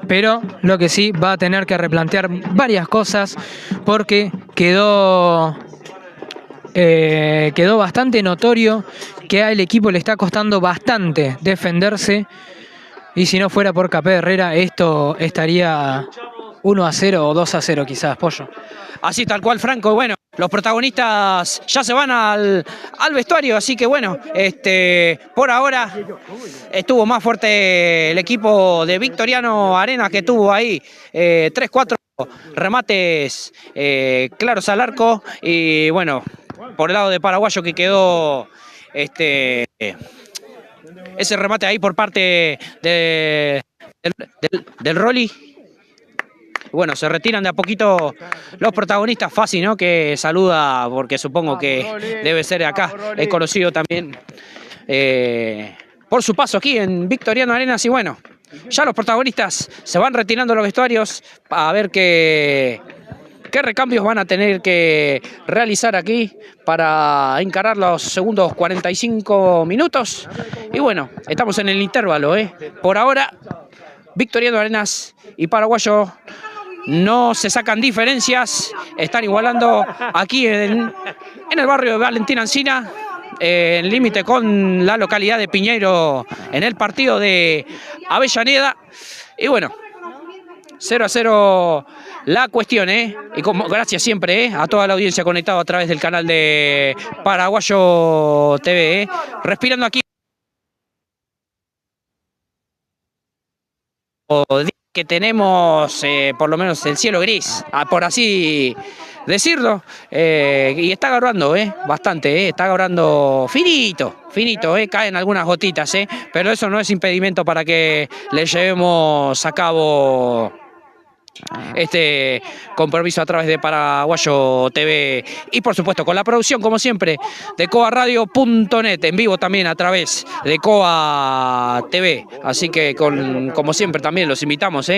pero lo que sí va a tener que replantear varias cosas porque quedó bastante notorio que al equipo le está costando bastante defenderse y si no fuera por Capé Herrera esto estaría 1-0 o 2-0 quizás, Pollo. Así tal cual, Franco. Bueno, los protagonistas ya se van al vestuario, así que bueno, por ahora estuvo más fuerte el equipo de Victoriano Arenas, que tuvo ahí 3-4 remates claros al arco, y bueno, por el lado de Paraguayo que quedó ese remate ahí por parte del Rolly. Bueno, se retiran de a poquito los protagonistas. Fassi, ¿no? Que saluda, porque supongo que debe ser acá. Es conocido también por su paso aquí en Victoriano Arenas. Y bueno, ya los protagonistas se van retirando los vestuarios a ver qué recambios van a tener que realizar aquí para encarar los segundos 45 minutos. Y bueno, estamos en el intervalo, Por ahora, Victoriano Arenas y Paraguayo no se sacan diferencias, están igualando aquí en el barrio de Valentín Alsina, en límite con la localidad de Piñeiro, en el partido de Avellaneda. Y bueno, 0-0 la cuestión, Y gracias siempre, a toda la audiencia conectada a través del canal de Paraguayo TV, respirando aquí. Que tenemos por lo menos el cielo gris, por así decirlo, y está agarrando bastante, está agarrando finito, caen algunas gotitas, pero eso no es impedimento para que le llevemos a cabo este compromiso a través de Paraguayo TV y por supuesto con la producción, como siempre, de coaradio.net, en vivo también a través de Coa TV. Así que como siempre también los invitamos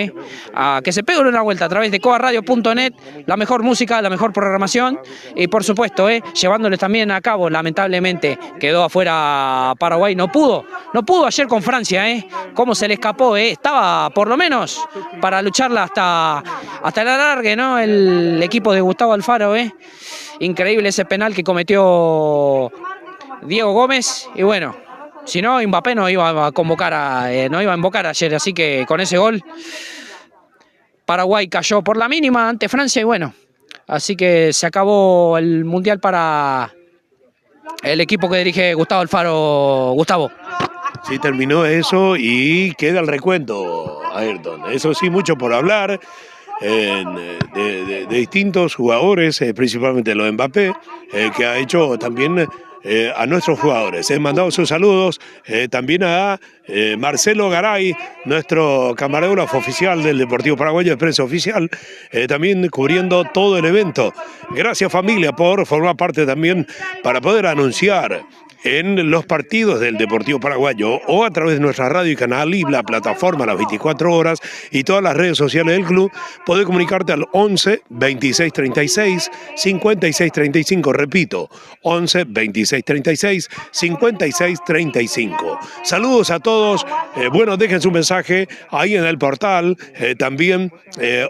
a que se peguen una vuelta a través de coaradio.net, la mejor música, la mejor programación y por supuesto llevándoles también a cabo. Lamentablemente quedó afuera Paraguay, no pudo ayer con Francia, cómo se le escapó, estaba por lo menos para lucharla hasta el alargue, ¿no? El equipo de Gustavo Alfaro, Increíble ese penal que cometió Diego Gómez. Y bueno, Si no, Mbappé no iba a convocar no iba a invocar ayer, así que con ese gol Paraguay cayó por la mínima ante Francia y bueno, así que se acabó el Mundial para el equipo que dirige Gustavo Alfaro. Gustavo. Sí, terminó eso y queda el recuento, Ayrton. Eso sí, mucho por hablar de distintos jugadores, principalmente lo de Mbappé, que ha hecho también a nuestros jugadores. He mandado sus saludos también a Marcelo Garay, nuestro camarógrafo oficial del Deportivo Paraguayo, Expreso Oficial, también cubriendo todo el evento. Gracias, familia, por formar parte también para poder anunciar en los partidos del Deportivo Paraguayo o a través de nuestra radio y canal y la plataforma las 24 horas y todas las redes sociales del club, podés comunicarte al 11 26 36 56 35, repito, 11 26 36 56 35. Saludos a todos, bueno, dejen su mensaje ahí en el portal también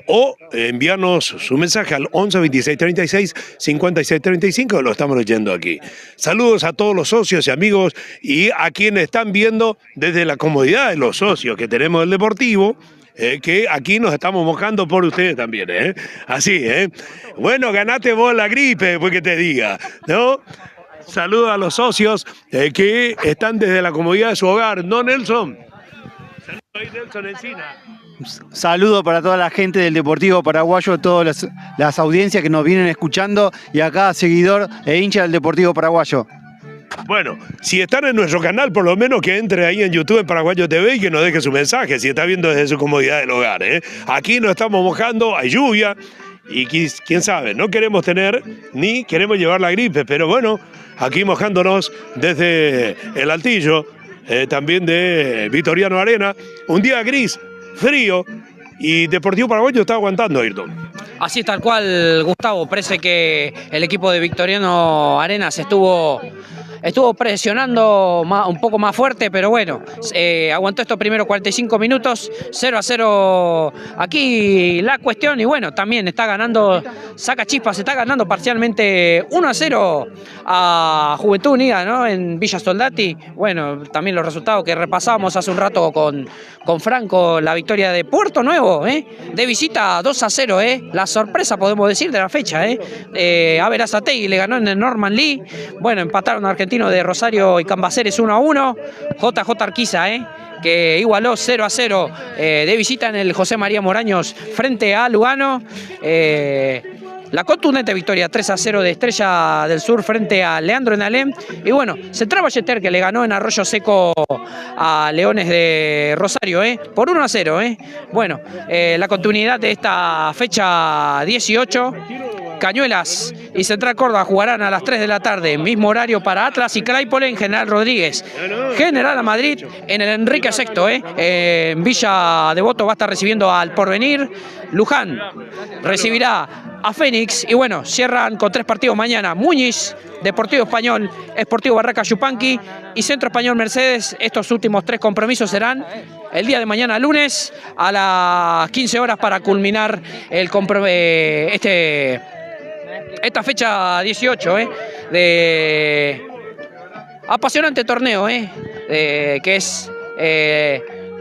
o envíanos su mensaje al 11 26 36 56 35, lo estamos leyendo aquí. Saludos a todos los socios y amigos y a quienes están viendo desde la comodidad de los socios que tenemos del Deportivo, que aquí nos estamos mojando por ustedes también, así, bueno, ganate vos la gripe, pues que te diga, ¿no? Saludos a los socios que están desde la comodidad de su hogar, ¿no, Nelson? Saludos, Nelson Encina. Saludo para toda la gente del Deportivo Paraguayo, todas las audiencias que nos vienen escuchando y a cada seguidor e hincha del Deportivo Paraguayo. Bueno, si están en nuestro canal, por lo menos que entre ahí en YouTube en Paraguayo TV y que nos deje su mensaje, si está viendo desde su comodidad del hogar. Aquí nos estamos mojando, hay lluvia y quién sabe, no queremos tener ni queremos llevar la gripe, pero bueno, aquí mojándonos desde el Altillo, también de Victoriano Arena, un día gris, frío y Deportivo Paraguayo está aguantando, Ayrton. Así es, tal cual, Gustavo. Parece que el equipo de Victoriano Arenas estuvo presionando un poco más fuerte, pero bueno, aguantó estos primeros 45 minutos, 0-0 aquí la cuestión, y bueno, también está ganando, saca chispas, está ganando parcialmente 1-0 a Juventud Unida, ¿no? En Villa Soldati. Bueno, también los resultados que repasábamos hace un rato con Franco, la victoria de Puerto Nuevo, de visita 2-0, la sorpresa podemos decir de la fecha, a Verazategui le ganó en el Norman Lee, bueno, empataron a Argentina de Rosario y Cambaceres 1-1, JJ Arquiza, que igualó 0-0 de visita en el José María Moraños frente a Lugano. La contundente victoria 3-0 de Estrella del Sur frente a Leandro Enalem. Y bueno, Central Ballester que le ganó en Arroyo Seco a Leones de Rosario, por 1-0. Bueno, la continuidad de esta fecha 18. Cañuelas y Central Córdoba jugarán a las 3 de la tarde, mismo horario para Atlas y Claypole en General Rodríguez. General a Madrid en el Enrique VI, en Villa Devoto va a estar recibiendo al Porvenir. Luján recibirá a Fénix y bueno, cierran con 3 partidos mañana. Muñiz, Deportivo Español, Sportivo Barraca Yupanqui y Centro Español Mercedes. Estos últimos 3 compromisos serán el día de mañana lunes a las 15 horas para culminar esta fecha 18, de apasionante torneo, que es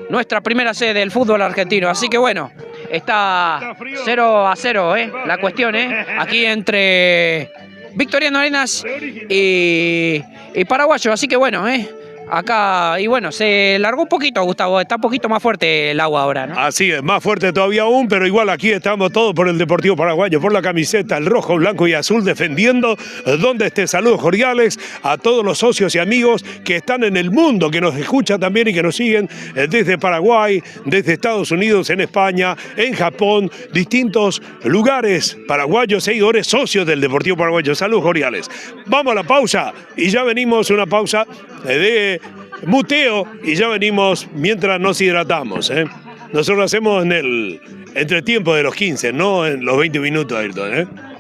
nuestra primera sede del fútbol argentino. Así que bueno, está 0-0, la cuestión, aquí entre Victoriano Arenas y Paraguayo. Así que bueno, acá, y bueno, se largó un poquito, Gustavo, está un poquito más fuerte el agua ahora, ¿no? Así es, más fuerte todavía aún, pero igual aquí estamos todos por el Deportivo Paraguayo, por la camiseta, el rojo, blanco y azul, defendiendo donde esté. Saludos cordiales a todos los socios y amigos que están en el mundo, que nos escuchan también y que nos siguen desde Paraguay, desde Estados Unidos, en España, en Japón, distintos lugares paraguayos, seguidores, socios del Deportivo Paraguayo. Saludos cordiales. Vamos a la pausa y ya venimos, una pausa de muteo y ya venimos mientras nos hidratamos. Nosotros hacemos en el entretiempo de los 15, no en los 20 minutos, Ayrton.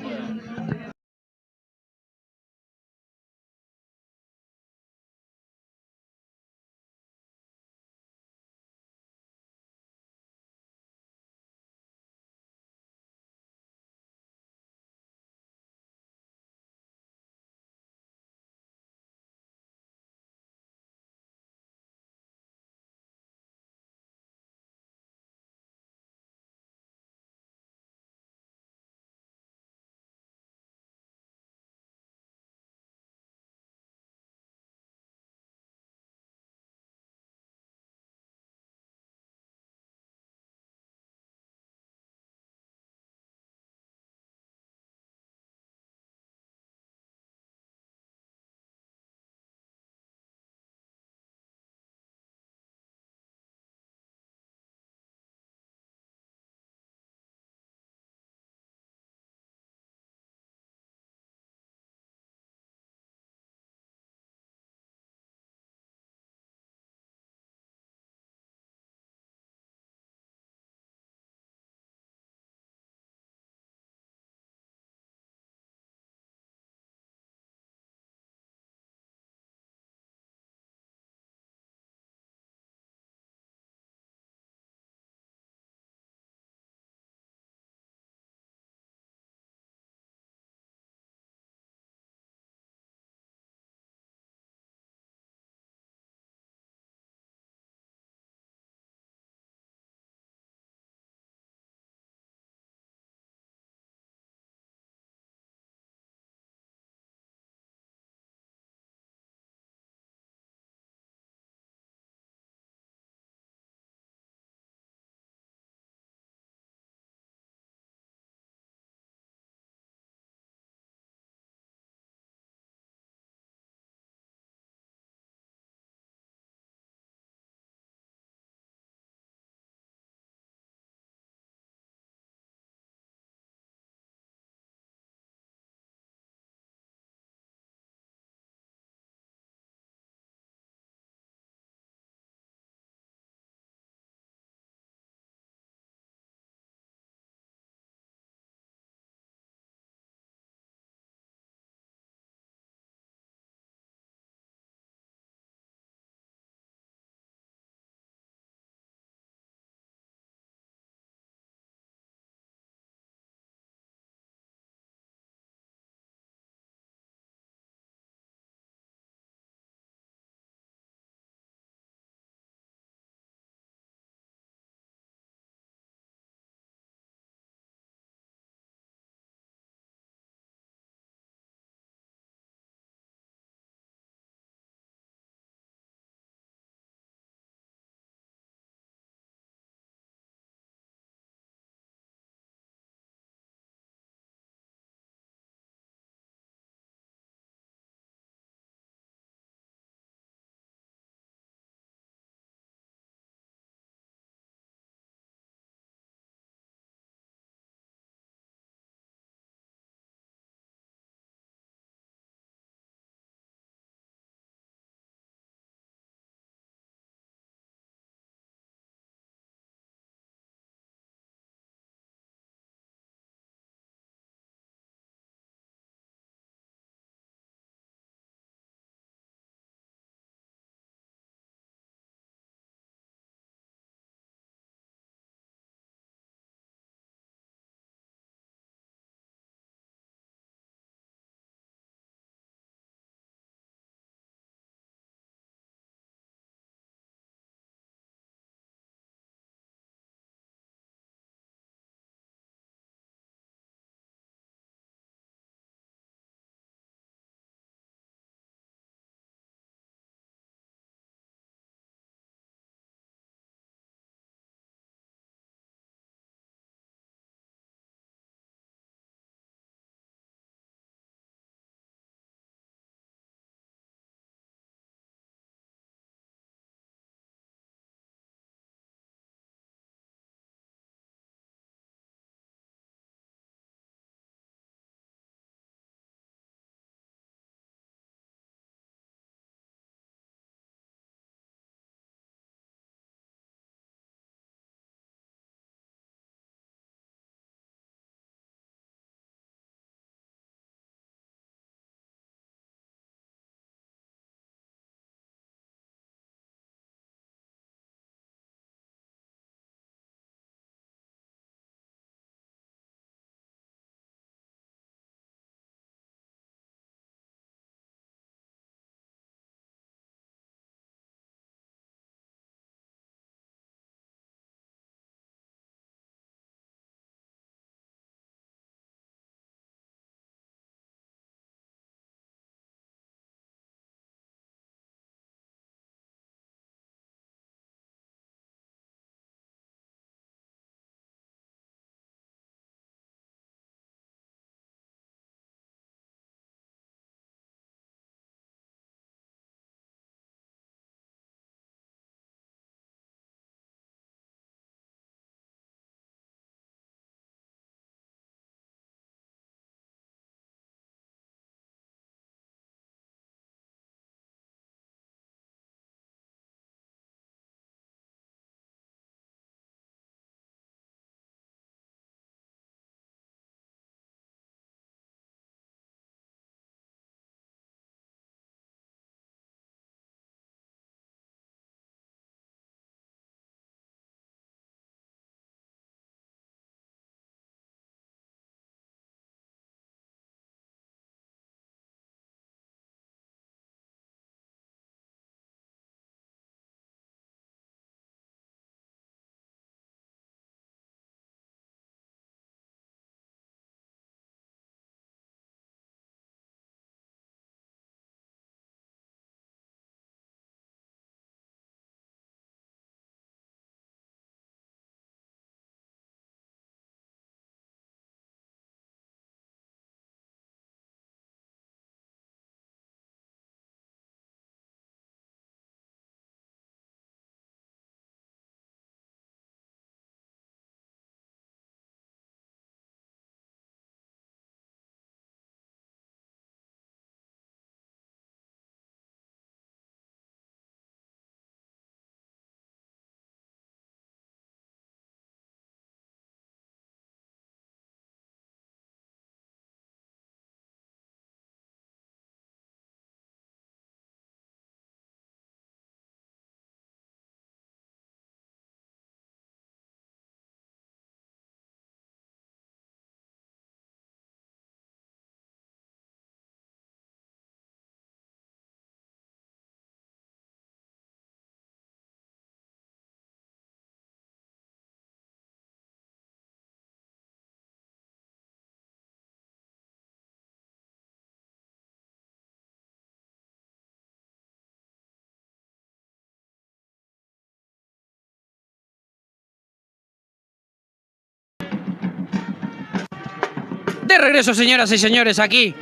De regreso, señoras y señores, aquí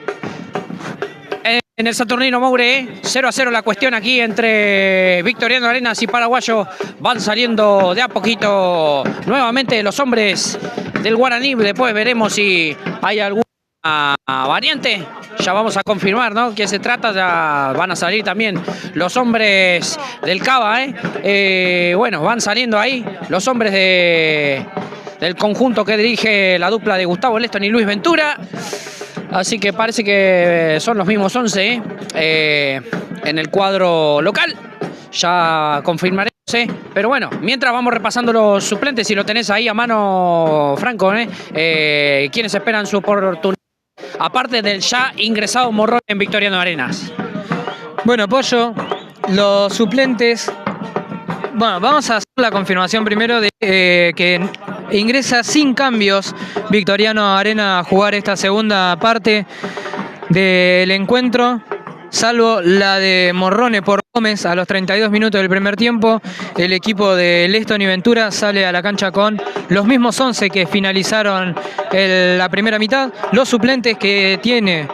en el Saturnino Moure, 0-0 la cuestión aquí entre Victoriano Arenas y Paraguayo. Van saliendo de a poquito nuevamente los hombres del Guaraní. Después veremos si hay alguna variante. Ya vamos a confirmar, ¿no?, qué se trata. Ya van a salir también los hombres del Cava, bueno, van saliendo ahí los hombres del conjunto que dirige la dupla de Gustavo Leston y Luis Ventura. Así que parece que son los mismos 11 en el cuadro local. Ya confirmaremos, pero bueno, mientras vamos repasando los suplentes, si lo tenés ahí a mano, Franco, quienes esperan su oportunidad, aparte del ya ingresado Morrone en Victoriano Arenas. Bueno, Pollo, los suplentes. Bueno, vamos a hacer la confirmación primero de que ingresa sin cambios Victoriano Arenas a jugar esta segunda parte del encuentro, salvo la de Morrone por Gómez a los 32 minutos del primer tiempo. El equipo de Leston y Ventura sale a la cancha con los mismos 11 que finalizaron la primera mitad. Los suplentes que tiene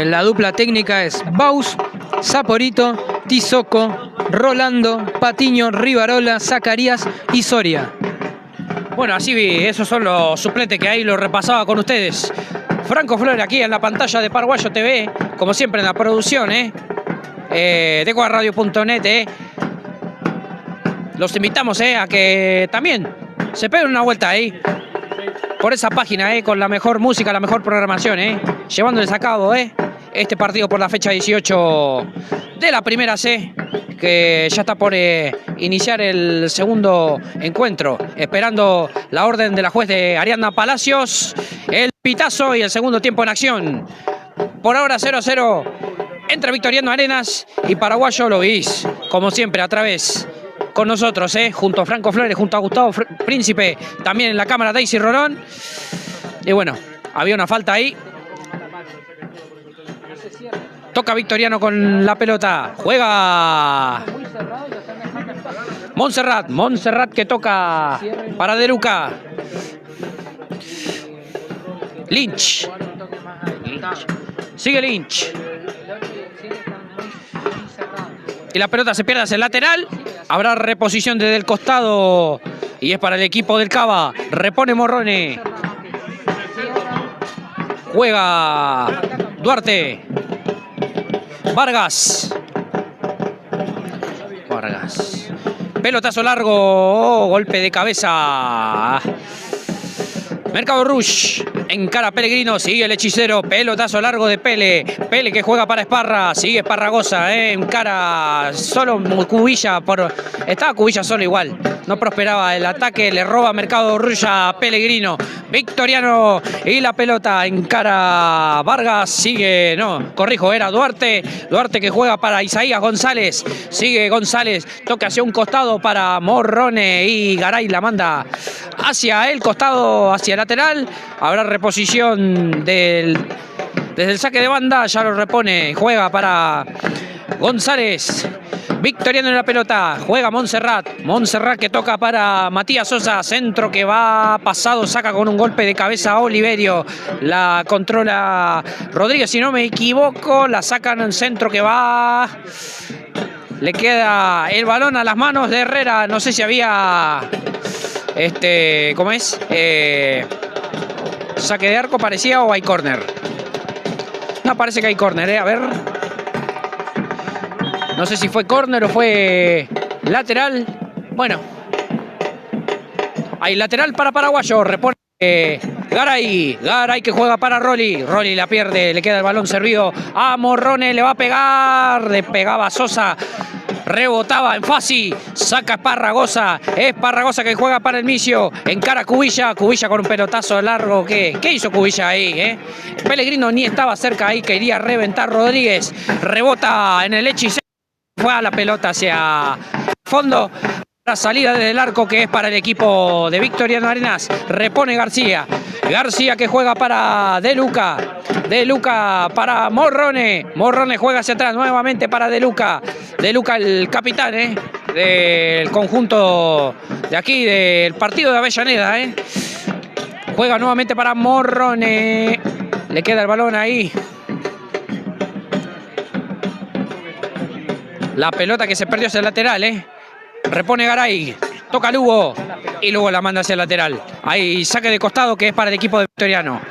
la dupla técnica es Baus, Saporito, Tizoco, Rolando, Patiño, Rivarola, Zacarías y Soria. Bueno, así vi, esos son los suplentes que ahí lo repasaba con ustedes. Franco Flores aquí en la pantalla de Paraguayo TV, como siempre en la producción, de cuadradio.net. Los invitamos a que también se peguen una vuelta ahí por esa página, con la mejor música, la mejor programación, llevándoles a cabo este partido por la fecha 18 de la Primera C, que ya está por iniciar el segundo encuentro, esperando la orden de la juez de Ariadna Palacios, el pitazo y el segundo tiempo en acción. Por ahora 0-0 entre Victoriano Arenas y Paraguayo. Lo veis, como siempre, a través con nosotros, junto a Franco Flores, junto a Gustavo Príncipe, también en la cámara Daisy Rolón. Y bueno, había una falta ahí. Toca Victoriano con la pelota. Juega Montserrat que toca para De Luca. Lynch. Sigue Lynch. Y la pelota se pierde hacia el lateral. Habrá reposición desde el costado. Y es para el equipo del Cava. Repone Morrone. Juega Duarte. Vargas. Pelotazo largo. Golpe de cabeza. Mercado Rush. Encara Pellegrino. Sigue el hechicero. Pelotazo largo de Pele. Pele que juega para Esparra. Sigue Esparragosa. Encara solo Cubilla. Estaba Cubilla solo igual. No prosperaba el ataque. Le roba Mercado Rush a Pellegrino. Victoriano. Y la pelota encara Vargas. Sigue. No, corrijo. Era Duarte. Duarte que juega para Isaías González. Sigue González. Toca hacia un costado para Morrone. Y Garay la manda hacia el costado. Hacia el lateral. Habrá reposición desde el saque de banda. Ya lo repone. Juega para González. Victoriano en la pelota. Juega Montserrat. Montserrat que toca para Matías Sosa. Centro que va pasado. Saca con un golpe de cabeza a Oliverio. La controla Rodríguez, si no me equivoco. La sacan en centro que va. Le queda el balón a las manos de Herrera. No sé si había... ¿cómo es? Saque de arco parecía, o hay córner. No, parece que hay córner, a ver. No sé si fue córner o fue lateral. Bueno. Hay lateral para Paraguayo. Repone Garay. Garay que juega para Rolly. Rolly la pierde. Le queda el balón servido a Morrone. Le va a pegar. Le pegaba Sosa. Rebotaba en Fasi, saca Esparragosa. Esparragosa que juega para el Micio. Encara Cubilla. Cubilla con un pelotazo largo. ¿Qué hizo Cubilla ahí? Pellegrino ni estaba cerca ahí. Quería reventar Rodríguez. Rebota en el hechicero. Fue a la pelota hacia fondo. La salida desde el arco que es para el equipo de Victoriano Arenas. Repone García. García que juega para De Luca. De Luca para Morrone. Morrone juega hacia atrás nuevamente para De Luca. De Luca el capitán del conjunto de aquí, del partido de Avellaneda. Juega nuevamente para Morrone. Le queda el balón ahí. La pelota que se perdió hacia el lateral, Repone Garay. Toca Lugo. Y Lugo la manda hacia el lateral. Ahí saque de costado que es para el equipo de Victoriano.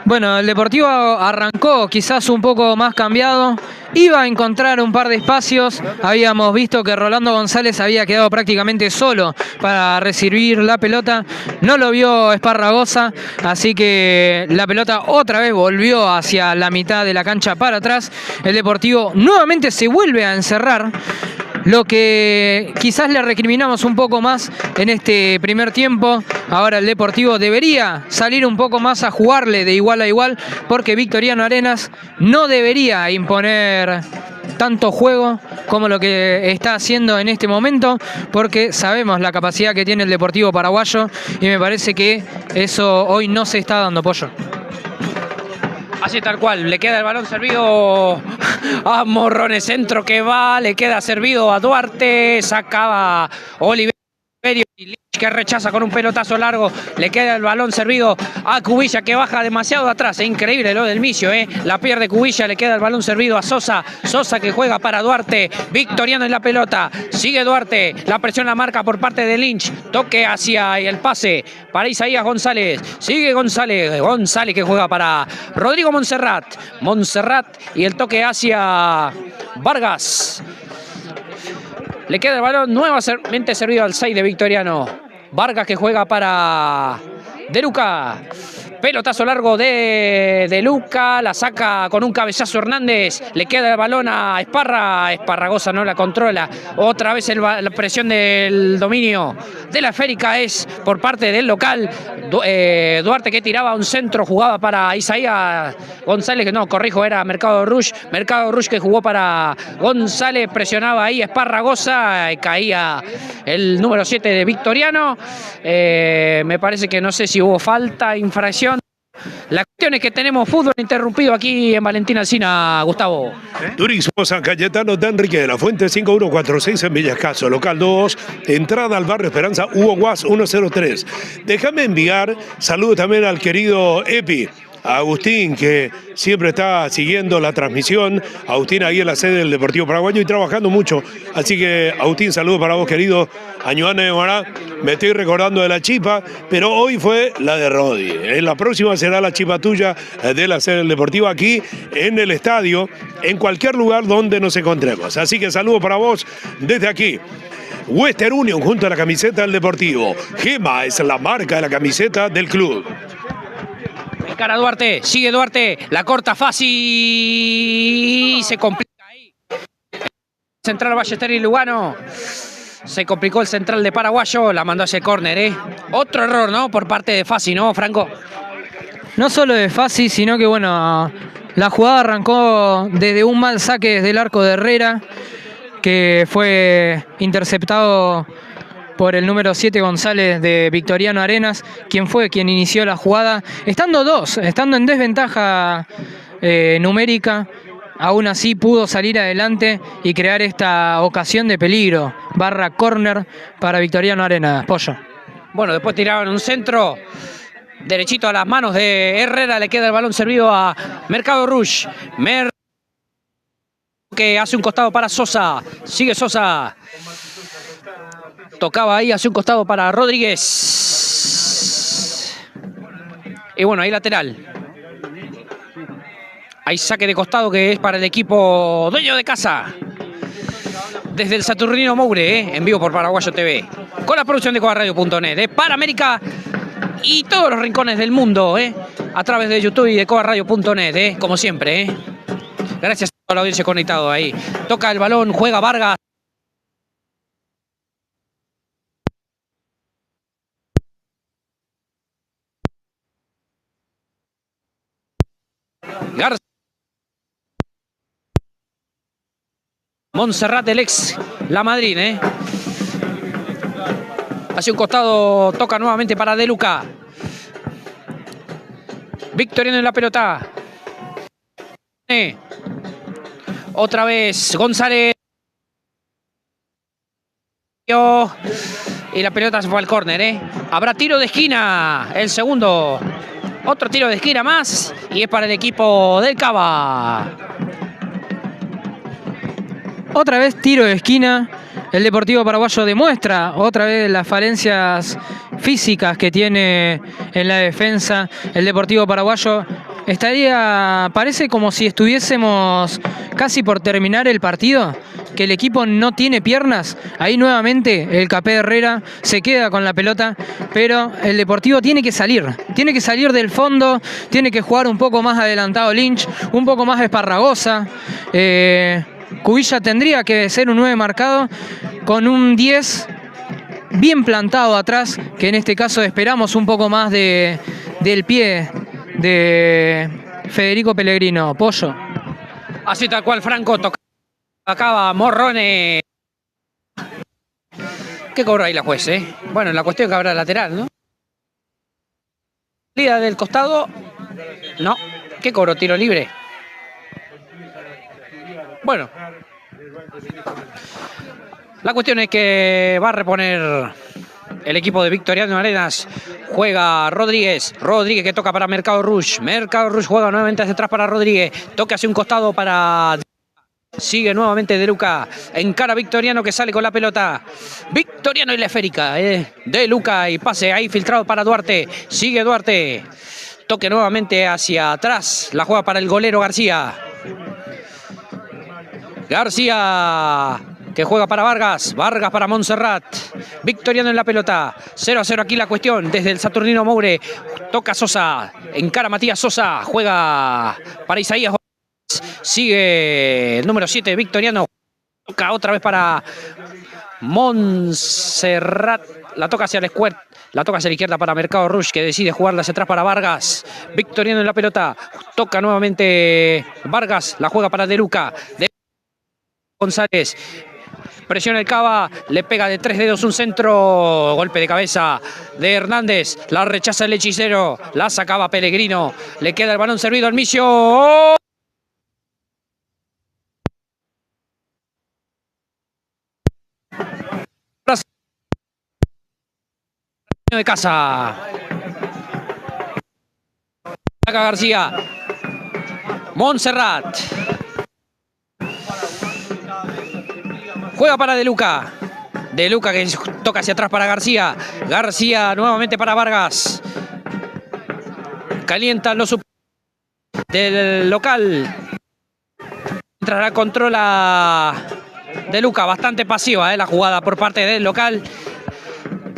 Bueno, el Deportivo arrancó quizás un poco más cambiado. Iba a encontrar un par de espacios. Habíamos visto que Rolando González había quedado prácticamente solo para recibir la pelota. No lo vio Esparragosa, así que la pelota otra vez volvió hacia la mitad de la cancha para atrás. El Deportivo nuevamente se vuelve a encerrar. Lo que quizás le recriminamos un poco más en este primer tiempo. Ahora el Deportivo debería salir un poco más a jugarle de igual a igual, porque Victoriano Arenas no debería imponer tanto juego como lo que está haciendo en este momento, porque sabemos la capacidad que tiene el Deportivo paraguayo y me parece que eso hoy no se está dando, Pollo. Así tal cual, le queda el balón servido a Morrone, centro que va, le queda servido a Duarte, sacaba Oliverio que rechaza con un pelotazo largo, le queda el balón servido a Cubilla que baja demasiado atrás, es increíble lo del Micio, la pierde Cubilla, le queda el balón servido a Sosa, Sosa que juega para Duarte, Victoriano en la pelota, sigue Duarte, la presión la marca por parte de Lynch, toque hacia el pase para Isaías González, sigue González, González que juega para Rodrigo Montserrat, Montserrat y el toque hacia Vargas. Le queda el balón nuevamente servido al 6 de Victoriano. Vargas que juega para De Luca. Pelotazo largo de Luca. La saca con un cabezazo Hernández. Le queda el balón a Esparra. Esparragosa no la controla. Otra vez la presión del dominio de la esférica es por parte del local. Duarte que tiraba un centro, jugaba para Isaías González, que no, corrijo, era Mercado Rush. Mercado Rush que jugó para González, presionaba ahí Esparragosa, caía el número 7 de Victoriano. Me parece que no sé si hubo falta, infracción. La cuestión es que tenemos fútbol interrumpido aquí en Valentín Alsina, Gustavo. Turismo San Cayetano de Enrique de la Fuente 5146 en Villascaso, local 2, entrada al barrio Esperanza, Hugo Guas 103. Déjame enviar saludos también al querido Epi, a Agustín, que siempre está siguiendo la transmisión. Agustín ahí en la sede del Deportivo Paraguayo y trabajando mucho. Así que, Agustín, saludos para vos, querido. Añuane de Mará, me estoy recordando de la chipa, pero hoy fue la de Rodi. En la próxima será la chipa tuya de la sede del Deportivo aquí en el estadio, en cualquier lugar donde nos encontremos. Así que saludos para vos desde aquí. Western Union junto a la camiseta del Deportivo. Gema es la marca de la camiseta del club. Cara Duarte, sigue Duarte, la corta fácil, se complica ahí. Central Ballester y Lugano, se complicó el central de Paraguayo, la mandó hacia el córner, Otro error, ¿no? Por parte de Fassi, ¿no, Franco? No solo de Fassi, sino que bueno, la jugada arrancó desde un mal saque desde el arco de Herrera, que fue interceptado por el número 7 González de Victoriano Arenas, quien inició la jugada, estando en desventaja numérica, aún así pudo salir adelante y crear esta ocasión de peligro, /córner para Victoriano Arenas. Pollo. Bueno, después tiraban un centro derechito a las manos de Herrera, le queda el balón servido a Mercado Rush. Que hace un costado para Sosa, sigue Sosa. Tocaba ahí, hace un costado para Rodríguez. Y bueno, ahí lateral. Hay saque de costado que es para el equipo dueño de casa. Desde el Saturnino Moure, en vivo por Paraguayo TV. Con la producción de cobarradio.net, de Panamérica y todos los rincones del mundo, a través de YouTube y de cobarradio.net, como siempre, Gracias a toda la audiencia conectado ahí. Toca el balón, juega Vargas. Garza. Montserrat, el ex La Madrid, Hacia un costado, toca nuevamente para De Luca. Victoriano en la pelota. Otra vez González. Y la pelota se fue al córner, ¿eh? Habrá tiro de esquina, el segundo. Otro tiro de esquina más y es para el equipo del Cava. Otra vez tiro de esquina. El Deportivo Paraguayo demuestra otra vez las falencias físicas que tiene en la defensa. El Deportivo Paraguayo parece como si estuviésemos casi por terminar el partido, que el equipo no tiene piernas. Ahí nuevamente el Capé Herrera se queda con la pelota, pero el Deportivo tiene que salir del fondo, tiene que jugar un poco más adelantado Lynch, un poco más Esparragosa. Cubilla tendría que ser un 9 marcado con un 10 bien plantado atrás, que en este caso esperamos un poco más del pie de Federico Pellegrino. Pollo. Así tal cual, Franco toca. Acaba Morrone. ¿Qué cobra ahí la juez, eh? Bueno, la cuestión que habrá lateral, ¿no? Salida del costado. No. ¿Qué cobró? Tiro libre. Bueno. La cuestión es que va a reponer el equipo de Victoriano Arenas. Juega Rodríguez. Rodríguez que toca para Mercado Rush. Mercado Rush juega nuevamente hacia atrás para Rodríguez. Toca hacia un costado para... Sigue nuevamente De Luca. Encara a Victoriano que sale con la pelota. Victoriano y la esférica. De Luca y pase ahí filtrado para Duarte. Sigue Duarte. Toque nuevamente hacia atrás. La juega para el golero García. García que juega para Vargas. Vargas para Montserrat. Victoriano en la pelota. 0-0 aquí la cuestión. Desde el Saturnino Moure. Toca Sosa. Encara Matías Sosa. Juega para Isaías. Sigue el número 7, Victoriano. Toca otra vez para Montserrat. La toca hacia la izquierda. La toca hacia la izquierda para Mercado Rush, que decide jugarla hacia atrás para Vargas. Victoriano en la pelota. Toca nuevamente Vargas. La juega para De Luca. González. Presiona el Cava. Le pega de 3 dedos un centro. Golpe de cabeza de Hernández. La rechaza el hechicero. La sacaba Pellegrino. Le queda el balón servido al Micio. ¡Oh! De casa. Saca García. Montserrat. Juega para De Luca. De Luca que toca hacia atrás para García. García nuevamente para Vargas. Calientan los del local. Mientras la controla De Luca. Bastante pasiva la jugada por parte del local.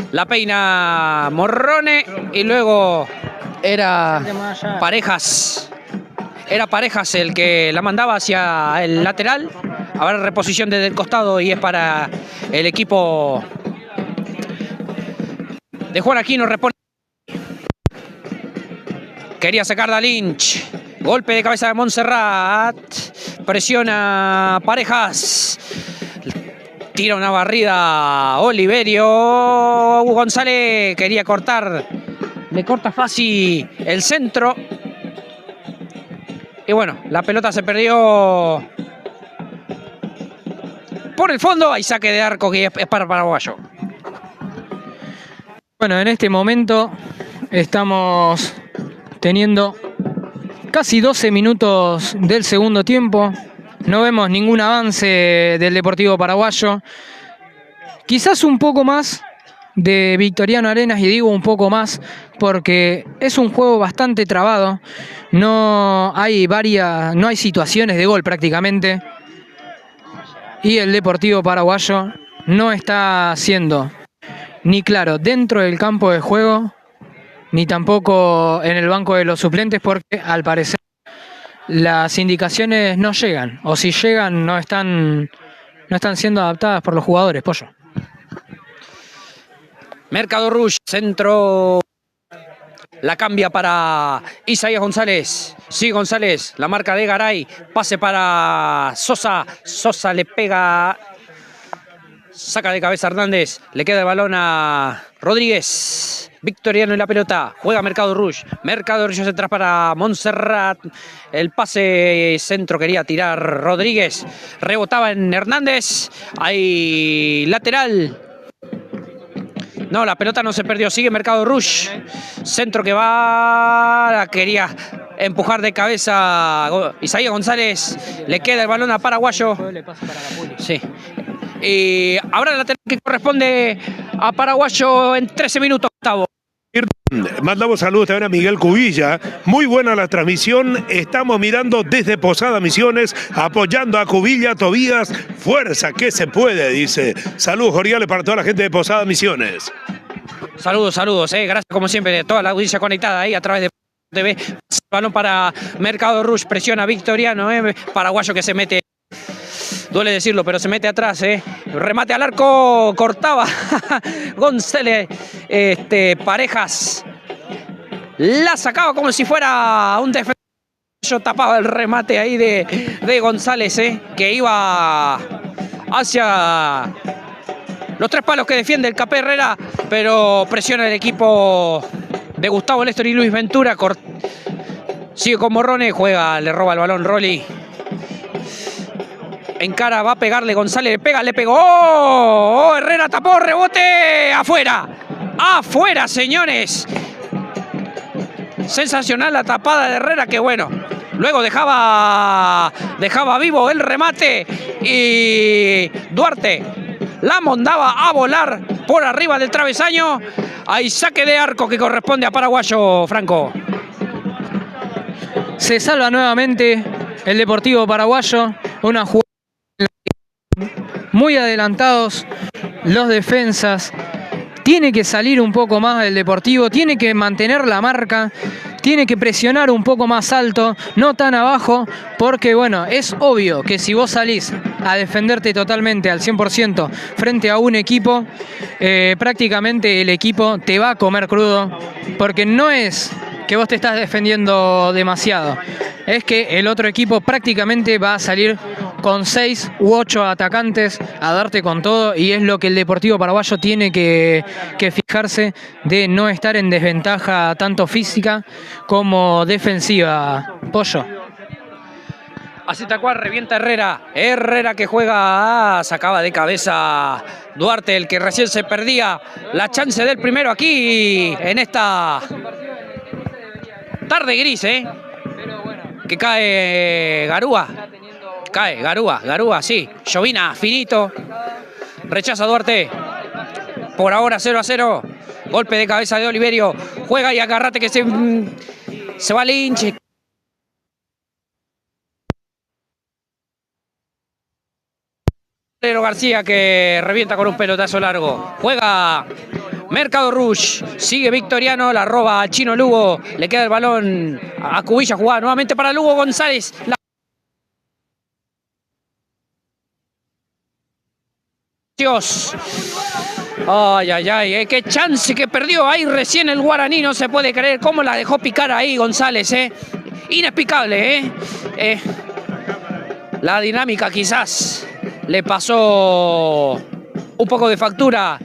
La peina Morrone y luego era Parejas. Era Parejas el que la mandaba hacia el lateral. Habrá reposición desde el costado y es para el equipo de Juan Aquino. Repone. Quería sacar a Lynch. Golpe de cabeza de Montserrat. Presiona Parejas. Tira una barrida Oliverio. González quería cortar. Le corta fácil el centro. Y bueno, la pelota se perdió por el fondo. Hay saque de arco que es para Paraguayo. Bueno, en este momento estamos teniendo casi 12 minutos del segundo tiempo. No vemos ningún avance del Deportivo Paraguayo. Quizás un poco más de Victoriano Arenas, y digo un poco más porque es un juego bastante trabado. No hay situaciones de gol prácticamente. Y el Deportivo Paraguayo no está siendo ni claro dentro del campo de juego, ni tampoco en el banco de los suplentes, porque al parecer las indicaciones no llegan, o si llegan no están siendo adaptadas por los jugadores. Pollo. Mercado Rush, centro. La cambia para Isaías González. Sí, González, la marca de Garay. Pase para Sosa. Sosa le pega. Saca de cabeza Hernández. Le queda el balón a Rodríguez. Victoriano en la pelota. Juega Mercado Rush. Mercado Rush hacia atrás para Montserrat. El pase centro quería tirar Rodríguez. Rebotaba en Hernández. Hay lateral. No, la pelota no se perdió. Sigue Mercado Rush. Centro que va. La quería empujar de cabeza Isaías González. Le queda el balón a Paraguayo. Sí. Y ahora la que corresponde a Paraguayo en 13 minutos, Gustavo. Mandamos saludos también a Miguel Cubilla. Muy buena la transmisión. Estamos mirando desde Posada Misiones, apoyando a Cubilla, Tobías. Fuerza, que se puede, dice. Saludos cordiales para toda la gente de Posada Misiones. Saludos, saludos. Gracias como siempre de toda la audiencia conectada ahí a través de TV. Balón para Mercado Rush. Presiona Victoriano. Paraguayo que se mete. Duele decirlo, pero se mete atrás, Remate al arco, cortaba González, Parejas. La sacaba como si fuera un defensor. Tapaba el remate ahí de González, que iba hacia los 3 palos que defiende el Capé Herrera, pero presiona el equipo de Gustavo Néstor y Luis Ventura. Sigue con Morrone, juega, le roba el balón Rolly. Encara, va a pegarle González, le pega, le pegó. ¡Oh! Herrera tapó, rebote, afuera. Afuera, señores. Sensacional la tapada de Herrera, que bueno. Luego dejaba vivo el remate y Duarte la mandaba a volar por arriba del travesaño. Hay saque de arco que corresponde a Paraguayo, Franco. Se salva nuevamente el Deportivo Paraguayo. Una jugada muy adelantados los defensas. Tiene que salir un poco más el Deportivo, tiene que mantener la marca, tiene que presionar un poco más alto, no tan abajo, porque bueno, es obvio que si vos salís a defenderte totalmente al 100% frente a un equipo, prácticamente el equipo te va a comer crudo, porque no es que vos te estás defendiendo demasiado, es que el otro equipo prácticamente va a salir con 6 u 8 atacantes a darte con todo, y es lo que el Deportivo Paraguayo tiene que fijarse, de no estar en desventaja tanto física como defensiva. Pollo. Así tal cual, revienta Herrera. Herrera que juega, sacaba de cabeza Duarte, el que recién se perdía la chance del primero aquí en esta tarde gris, que cae Garúa. Cae Garúa, sí. Llovina, finito. Rechaza Duarte. Por ahora 0-0. Golpe de cabeza de Oliverio. Juega y agarrate que se va Lynch. García que revienta con un pelotazo largo. Juega Mercado Rush. Sigue Victoriano. La roba a Chino Lugo. Le queda el balón a Cubilla. Jugada nuevamente para Lugo González. Dios. Ay, qué chance que perdió ahí recién el guaraní, no se puede creer cómo la dejó picar ahí González, inexplicable, la dinámica quizás le pasó un poco de factura.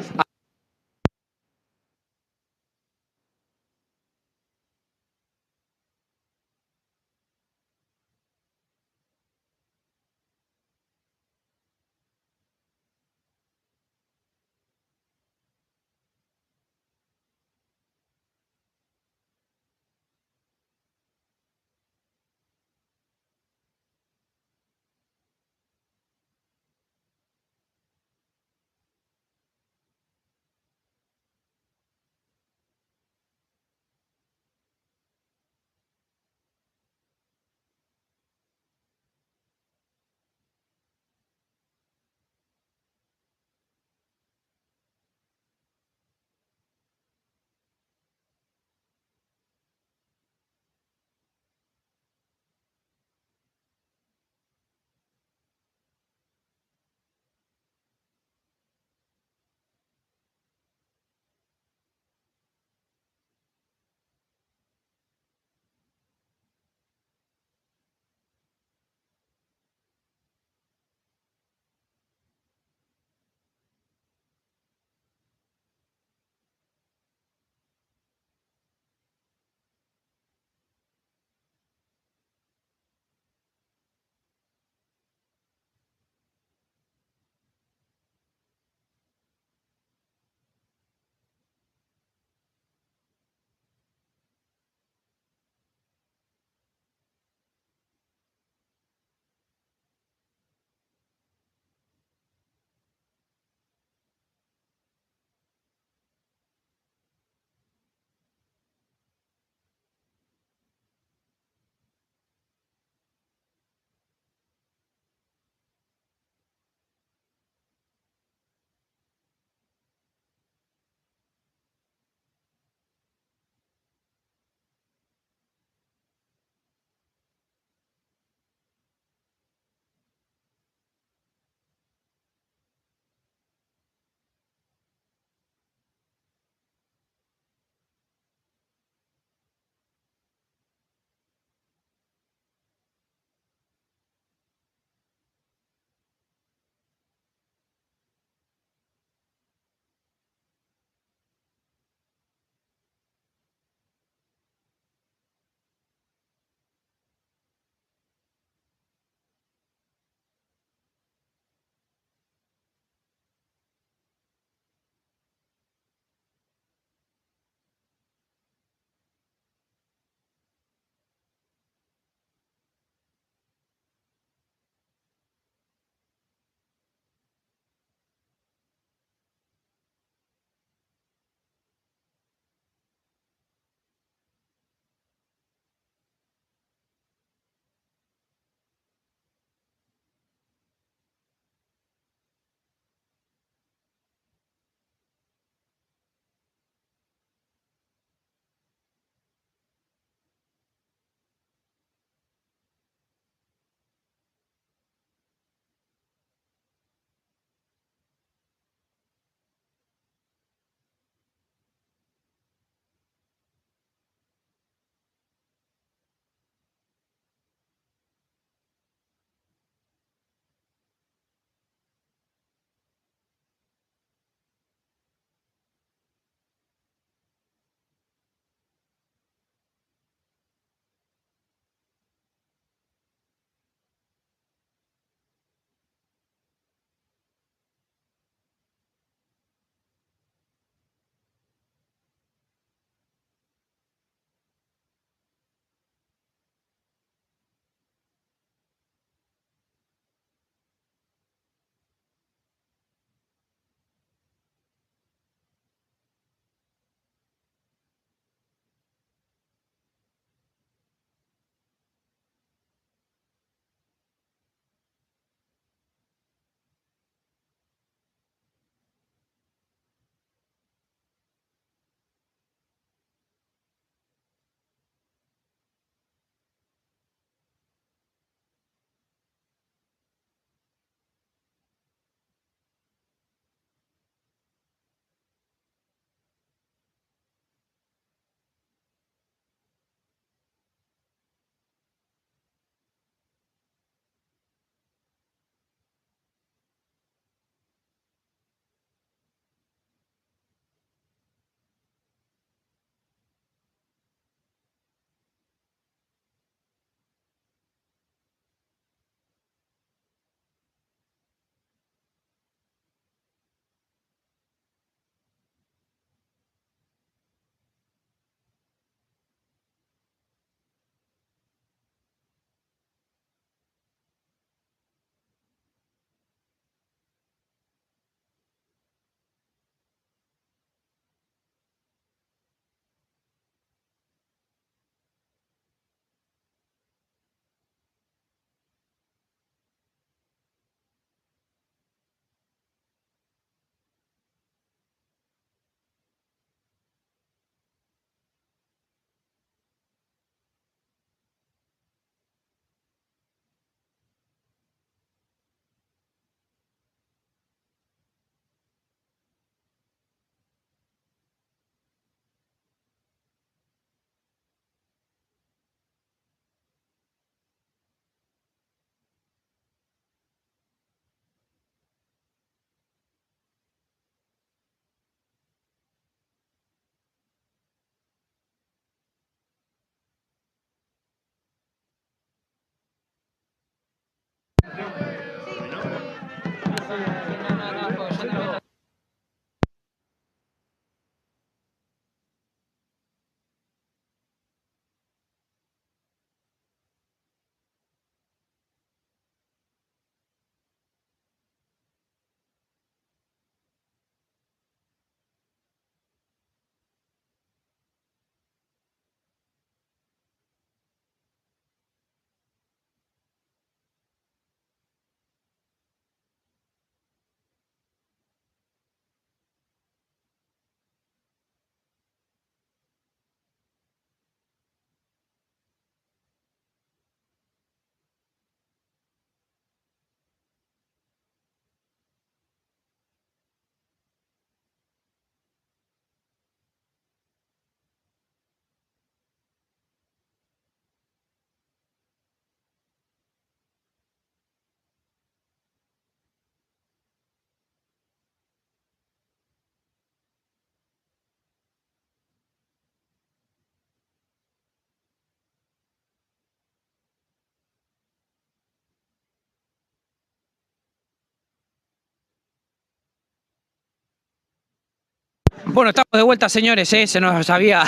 Bueno, estamos de vuelta, señores, se nos había...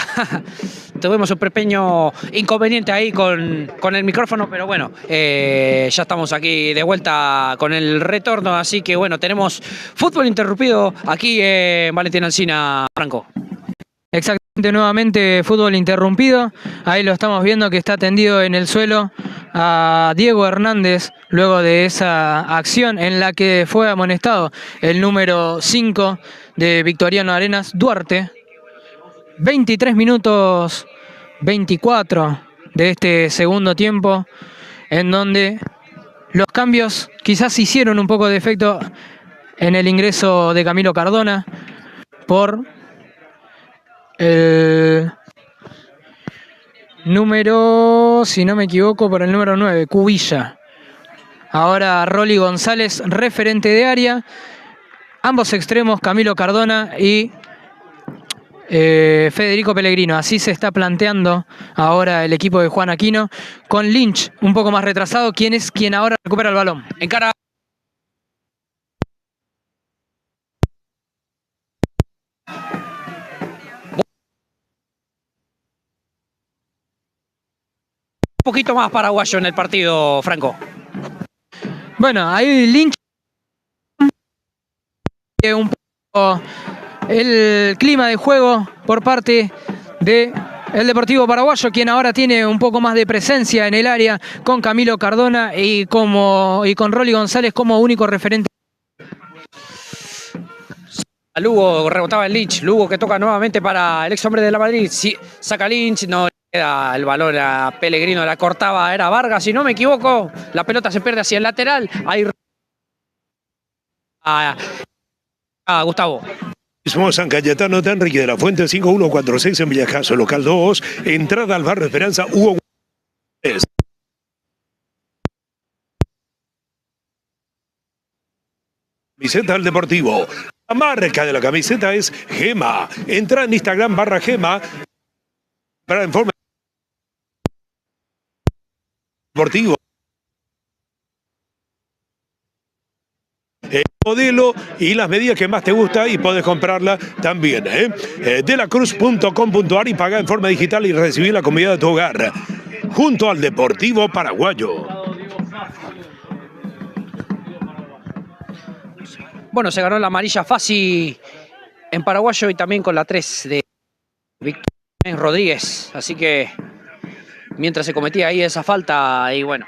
Tuvimos un pequeño inconveniente ahí con el micrófono, pero bueno, ya estamos aquí de vuelta con el retorno, así que bueno, tenemos fútbol interrumpido aquí en Valentín Alsina, Franco. Exactamente, nuevamente fútbol interrumpido. Ahí lo estamos viendo que está tendido en el suelo a Diego Hernández luego de esa acción en la que fue amonestado el número 5 de Victoriano Arenas, Duarte. 23 minutos 24 de este segundo tiempo, en donde los cambios quizás hicieron un poco de efecto en el ingreso de Camilo Cardona por el número, si no me equivoco, por el número 9, Cubilla. Ahora Rolly González, referente de área. Ambos extremos, Camilo Cardona y Federico Pellegrino. Así se está planteando ahora el equipo de Juan Aquino, con Lynch un poco más retrasado, quien ahora recupera el balón. Encara. Un poquito más paraguayo en el partido, Franco. Bueno, ahí Lynch un poco el clima de juego por parte de el Deportivo Paraguayo, quien ahora tiene un poco más de presencia en el área con Camilo Cardona y con Rolly González como único referente. Lugo rebotaba el Lynch, Lugo que toca nuevamente para el ex hombre de la Madrid. Sí, saca Lynch, no queda el balón a Pellegrino, la cortaba, era Vargas, si no me equivoco. La pelota se pierde hacia el lateral. Ahí Gustavo. Mismo San Cayetano de Enrique de la Fuente, 5146 en Villacaso, local 2, entrada al barrio Esperanza, Hugo. Camiseta del Deportivo. La marca de la camiseta es Gema. Entra en Instagram /Gema para informe deportivo. El modelo y las medidas que más te gusta y podés comprarla también. delacruz.com.ar y pagar en forma digital y recibir la comida de tu hogar. Junto al Deportivo Paraguayo. Bueno, se ganó la amarilla fácil en Paraguayo y también con la 3 de Víctor Rodríguez. Así que mientras se cometía ahí esa falta, y bueno,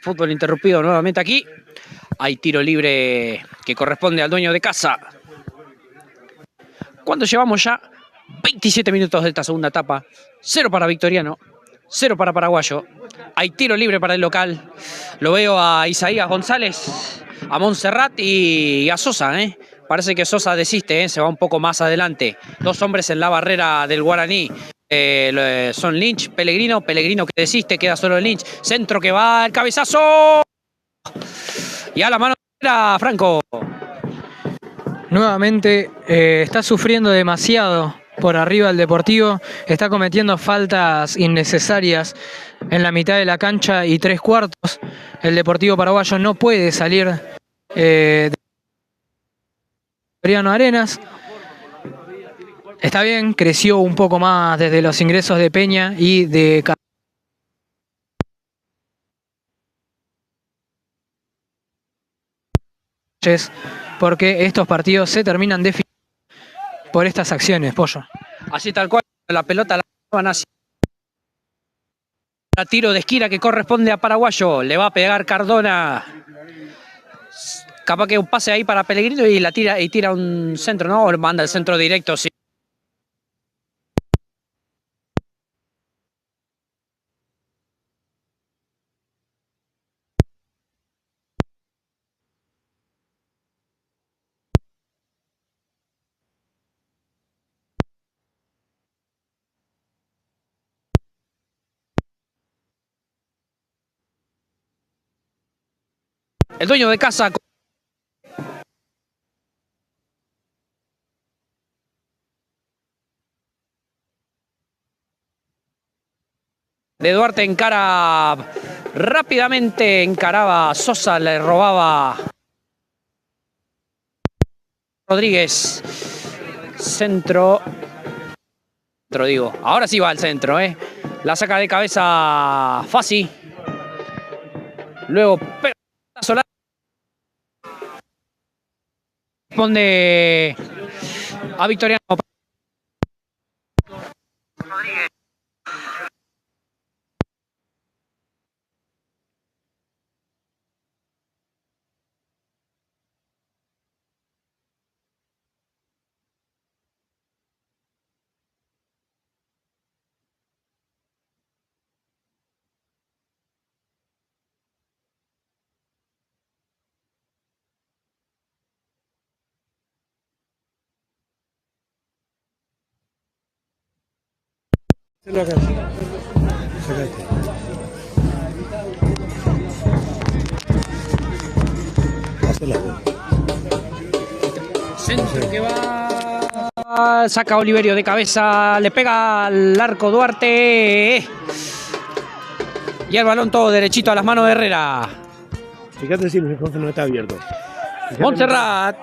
fútbol interrumpido nuevamente aquí. Hay tiro libre que corresponde al dueño de casa. Cuando llevamos ya 27 minutos de esta segunda etapa, 0 para Victoriano, 0 para Paraguayo. Hay tiro libre para el local. Lo veo a Isaías González, a Montserrat y a Sosa. Parece que Sosa desiste, se va un poco más adelante. Dos hombres en la barrera del Guaraní. Son Lynch, Pellegrino que desiste, queda solo el Lynch. Centro que va, el cabezazo. Y a la mano era Franco. Nuevamente está sufriendo demasiado por arriba el Deportivo, está cometiendo faltas innecesarias en la mitad de la cancha y 3/4. El Deportivo Paraguayo no puede salir de Victoriano Arenas. Está bien, creció un poco más desde los ingresos de Peña y de porque estos partidos se terminan definiendo por estas acciones, Pollo. Así tal cual, la pelota la van así. A tiro de esquina que corresponde a Paraguayo, le va a pegar Cardona. Capaz que un pase ahí para Pellegrino y la tira un centro, ¿no? O manda el centro directo, sí. El dueño de casa de Duarte encara rápidamente, encaraba a Sosa, le robaba Rodríguez. centro. Digo. Ahora sí va al centro, ¿eh? La saca de cabeza Fassi. Luego pega solar. Responde a Victoriano. Centro que va. Saca Oliverio de cabeza. Le pega al arco Duarte. Y el balón todo derechito a las manos de Herrera. Fíjate si el micrófono no está abierto. Montserrat.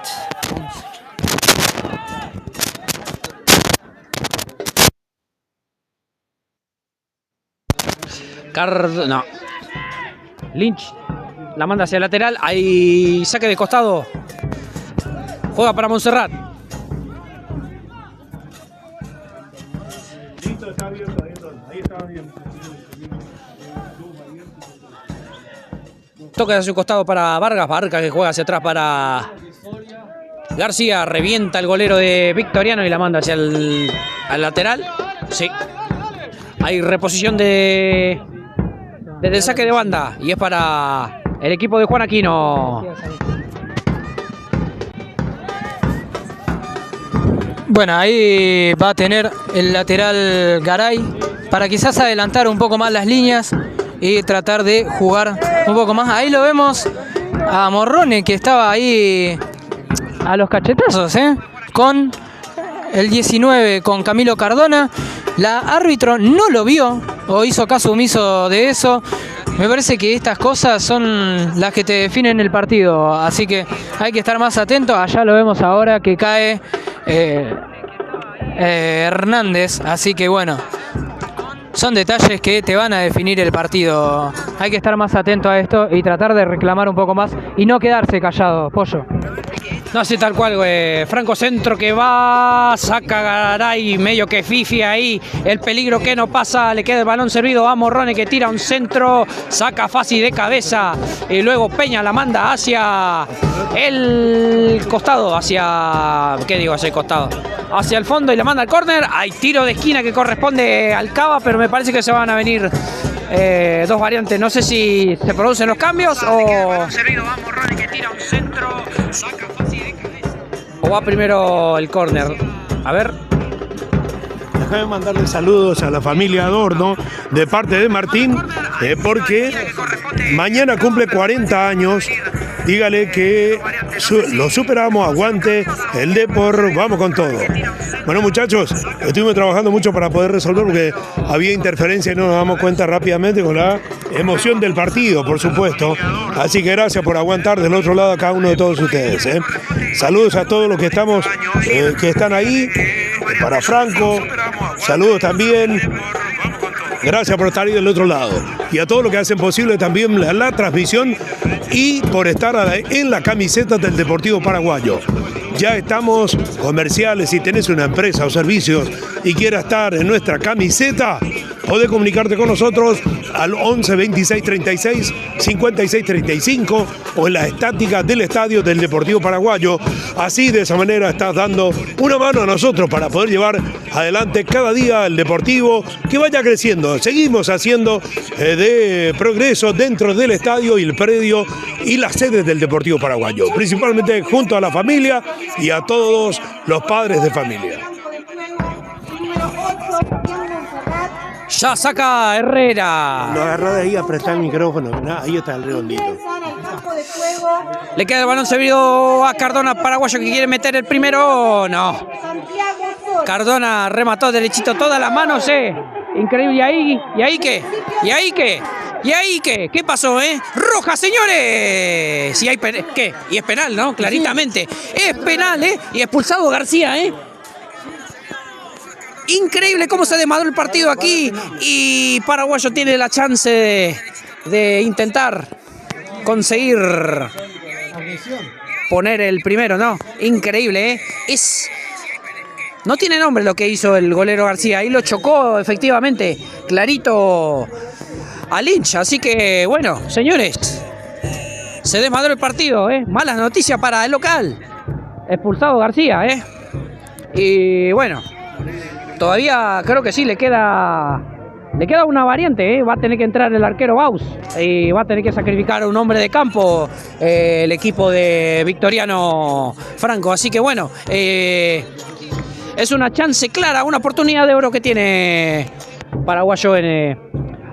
No. Lynch la manda hacia el lateral. Hay saque de costado. Juega para Montserrat. Toca hacia su costado para Vargas. Vargas que juega hacia atrás para García. Revienta el golero de Victoriano y la manda hacia el lateral. Sí. Hay reposición desde el saque de banda y es para el equipo de Juan Aquino. Bueno, ahí va a tener el lateral Garay para quizás adelantar un poco más las líneas y tratar de jugar un poco más. Ahí lo vemos a Morrone, que estaba ahí a los cachetazos, con el 19, con Camilo Cardona. La árbitro no lo vio o hizo caso omiso de eso. Me parece que estas cosas son las que te definen el partido, así que hay que estar más atento. Allá lo vemos ahora que cae Hernández, así que bueno, son detalles que te van a definir el partido. Hay que estar más atento a esto y tratar de reclamar un poco más y no quedarse callado, Pollo. No sé, tal cual, güey. Franco centro que va, saca Garay, medio que fifi ahí, el peligro que no pasa, le queda el balón servido a Morrone que tira un centro, saca Fassi de cabeza y luego Peña la manda hacia el costado, hacia, ¿qué digo? Hacia el costado, hacia el fondo y la manda al córner. Hay tiro de esquina que corresponde al Cava, pero me parece que se van a venir dos variantes. No sé si se producen los cambios o... servido a Morrone que tira un centro, saca Fassi de cabeza. O va primero el córner. A ver. Déjame mandarle saludos a la familia Adorno de parte de Martín, porque mañana cumple 40 años. Dígale que lo superamos, aguante el Depor, vamos con todo. Bueno, muchachos, estuvimos trabajando mucho para poder resolver porque había interferencia y no nos damos cuenta rápidamente con la emoción del partido, por supuesto. Así que gracias por aguantar del otro lado a cada uno de todos ustedes. Saludos a todos los que estamos, que están ahí, para Franco, saludos también. Gracias por estar ahí del otro lado. Y a todos los que hacen posible también la transmisión y por estar en la camiseta del Deportivo Paraguayo. Ya estamos comerciales. Si tenés una empresa o servicios y quieras estar en nuestra camiseta, podés comunicarte con nosotros al 11 26 36 56 35 o en la estática del estadio del Deportivo Paraguayo. Así, de esa manera, estás dando una mano a nosotros para poder llevar adelante cada día el Deportivo, que vaya creciendo. Seguimos haciendo de progreso dentro del estadio y el predio y las sedes del Deportivo Paraguayo, principalmente junto a la familia y a todos los padres de familia. Ya saca Herrera. Lo agarró de ahí, apretá el micrófono. Ahí está el redondito. Le queda el balón servido a Cardona, paraguayo, que quiere meter el primero. No. Cardona remató derechito todas las manos, Increíble. ¿Y ahí qué? ¿Y ahí qué? ¿Qué pasó, ¡Roja, señores! ¿Y hay qué? Y es penal, ¿no? Claritamente. Es penal, Y expulsado García, Increíble cómo se desmadró el partido aquí y Paraguayo tiene la chance de intentar conseguir poner el primero, ¿no? Increíble, ¿eh? No tiene nombre lo que hizo el golero García. Ahí lo chocó efectivamente clarito a Lynch. Así que, bueno, señores, se desmadró el partido, ¿eh? Malas noticias para el local. Expulsado García, ¿eh? Y bueno, todavía creo que sí le queda una variante, ¿eh? Va a tener que entrar el arquero Baus y va a tener que sacrificar a un hombre de campo el equipo de Victoriano Franco. Así que bueno, es una chance clara, una oportunidad de oro que tiene Paraguayo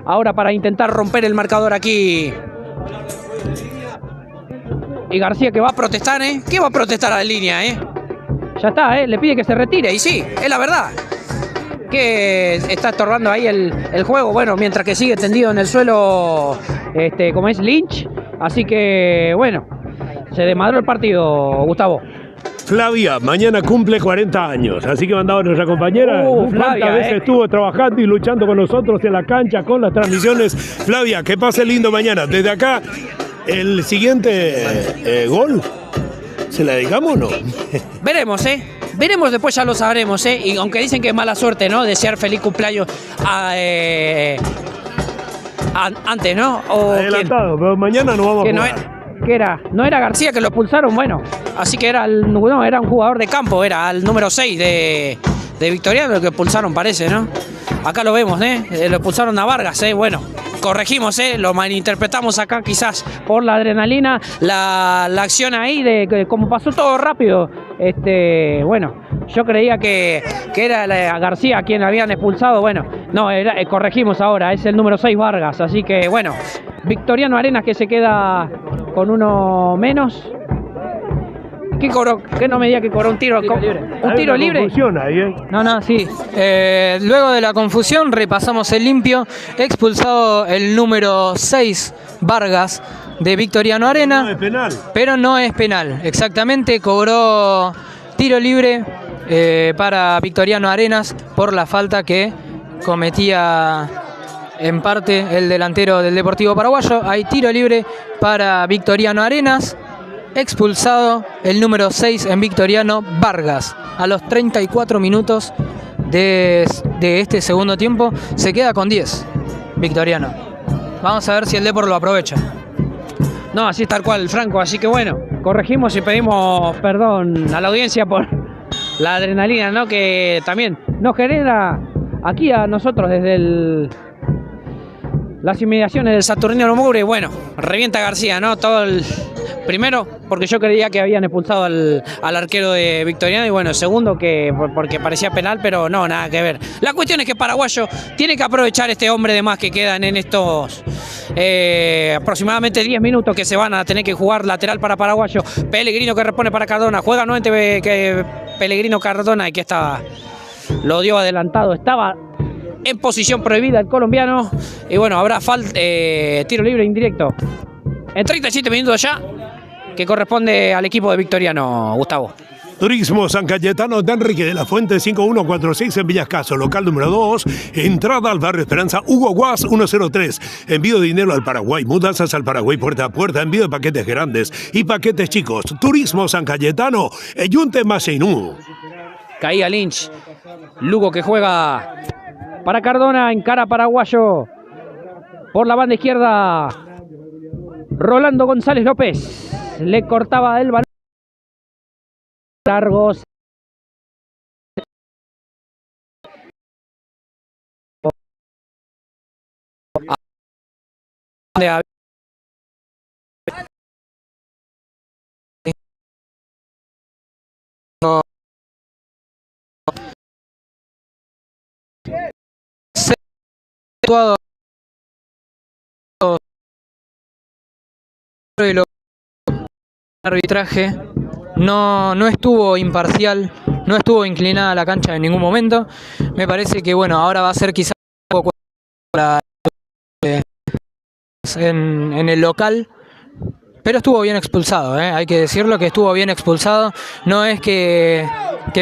ahora para intentar romper el marcador aquí. Y García que va a protestar, ¿eh? ¿Qué va a protestar a la línea, eh? Ya está, le pide que se retire. Y sí, es la verdad. Que está estorbando ahí el juego. Bueno, mientras que sigue tendido en el suelo, como es Lynch. Así que, bueno, se desmadró el partido, Gustavo. Flavia, mañana cumple 40 años, así que mandaba a nuestra compañera. Flavia, ¿Cuántas veces estuvo trabajando y luchando con nosotros en la cancha, con las transmisiones? Flavia, que pase lindo mañana. Desde acá, el siguiente gol, ¿se la dedicamos o no? Veremos, Veremos, después ya lo sabremos, Y aunque dicen que es mala suerte, ¿no? Desear feliz cumpleaños antes, ¿no? O adelantado, pero mañana no vamos a jugar. ¿Qué era? ¿No era García que lo expulsaron? Bueno, así que era era un jugador de campo, era el número 6 de Victoriano el que expulsaron, parece, ¿no? Acá lo vemos, lo expulsaron a Vargas, Bueno, corregimos, lo malinterpretamos acá quizás por la adrenalina, la acción ahí de como pasó todo rápido. Bueno, yo creía que era a García quien habían expulsado. Bueno, no, corregimos ahora, es el número 6 Vargas. Así que bueno, Victoriano Arenas que se queda con uno menos. ¿Qué cobró? ¿Qué no me diga que cobró un tiro libre? ¿Un tiro libre? Ahí, No, sí. Luego de la confusión repasamos el limpio. Expulsado el número 6 Vargas de Victoriano Arenas. No es penal. Pero no es penal. Exactamente, cobró tiro libre para Victoriano Arenas por la falta que cometía en parte el delantero del Deportivo Paraguayo. Hay tiro libre para Victoriano Arenas. Expulsado el número 6 en Victoriano Vargas. A los 34 minutos de este segundo tiempo se queda con 10 Victoriano. Vamos a ver si el Depor lo aprovecha. No, así es tal cual, Franco. Así que bueno, corregimos y pedimos perdón a la audiencia por la adrenalina, ¿no? Que también nos genera aquí a nosotros desde las inmediaciones del Saturnino Moure. Bueno, revienta García, ¿no? Primero, porque yo creía que habían expulsado al arquero de Victoriano. Y bueno, segundo, porque parecía penal, pero no, nada que ver. La cuestión es que Paraguayo tiene que aprovechar este hombre de más que quedan en estos aproximadamente 10 minutos que se van a tener que jugar lateral para Paraguayo. Pellegrino que responde para Cardona. Juega nuevamente que Pellegrino Cardona y que lo dio adelantado. Estaba en posición prohibida el colombiano. Y bueno, habrá tiro libre indirecto. En 37 minutos ya, que corresponde al equipo de Victoriano, Gustavo. Turismo San Cayetano de Enrique de la Fuente 5146 en Villascaso, local número 2, entrada al barrio Esperanza, Hugo Guas 103. Envío de dinero al Paraguay, mudanzas al Paraguay puerta a puerta, envío de paquetes grandes y paquetes chicos. Turismo San Cayetano, Eyunte Maceinú. Caía Lynch, Lugo que juega para Cardona, encara Paraguayo por la banda izquierda. Rolando González López le cortaba el balón largos. El arbitraje no estuvo imparcial, no estuvo inclinada la cancha en ningún momento. Me parece que bueno, ahora va a ser quizás un poco en el local, Pero estuvo bien expulsado, hay que decirlo que estuvo bien expulsado. No es que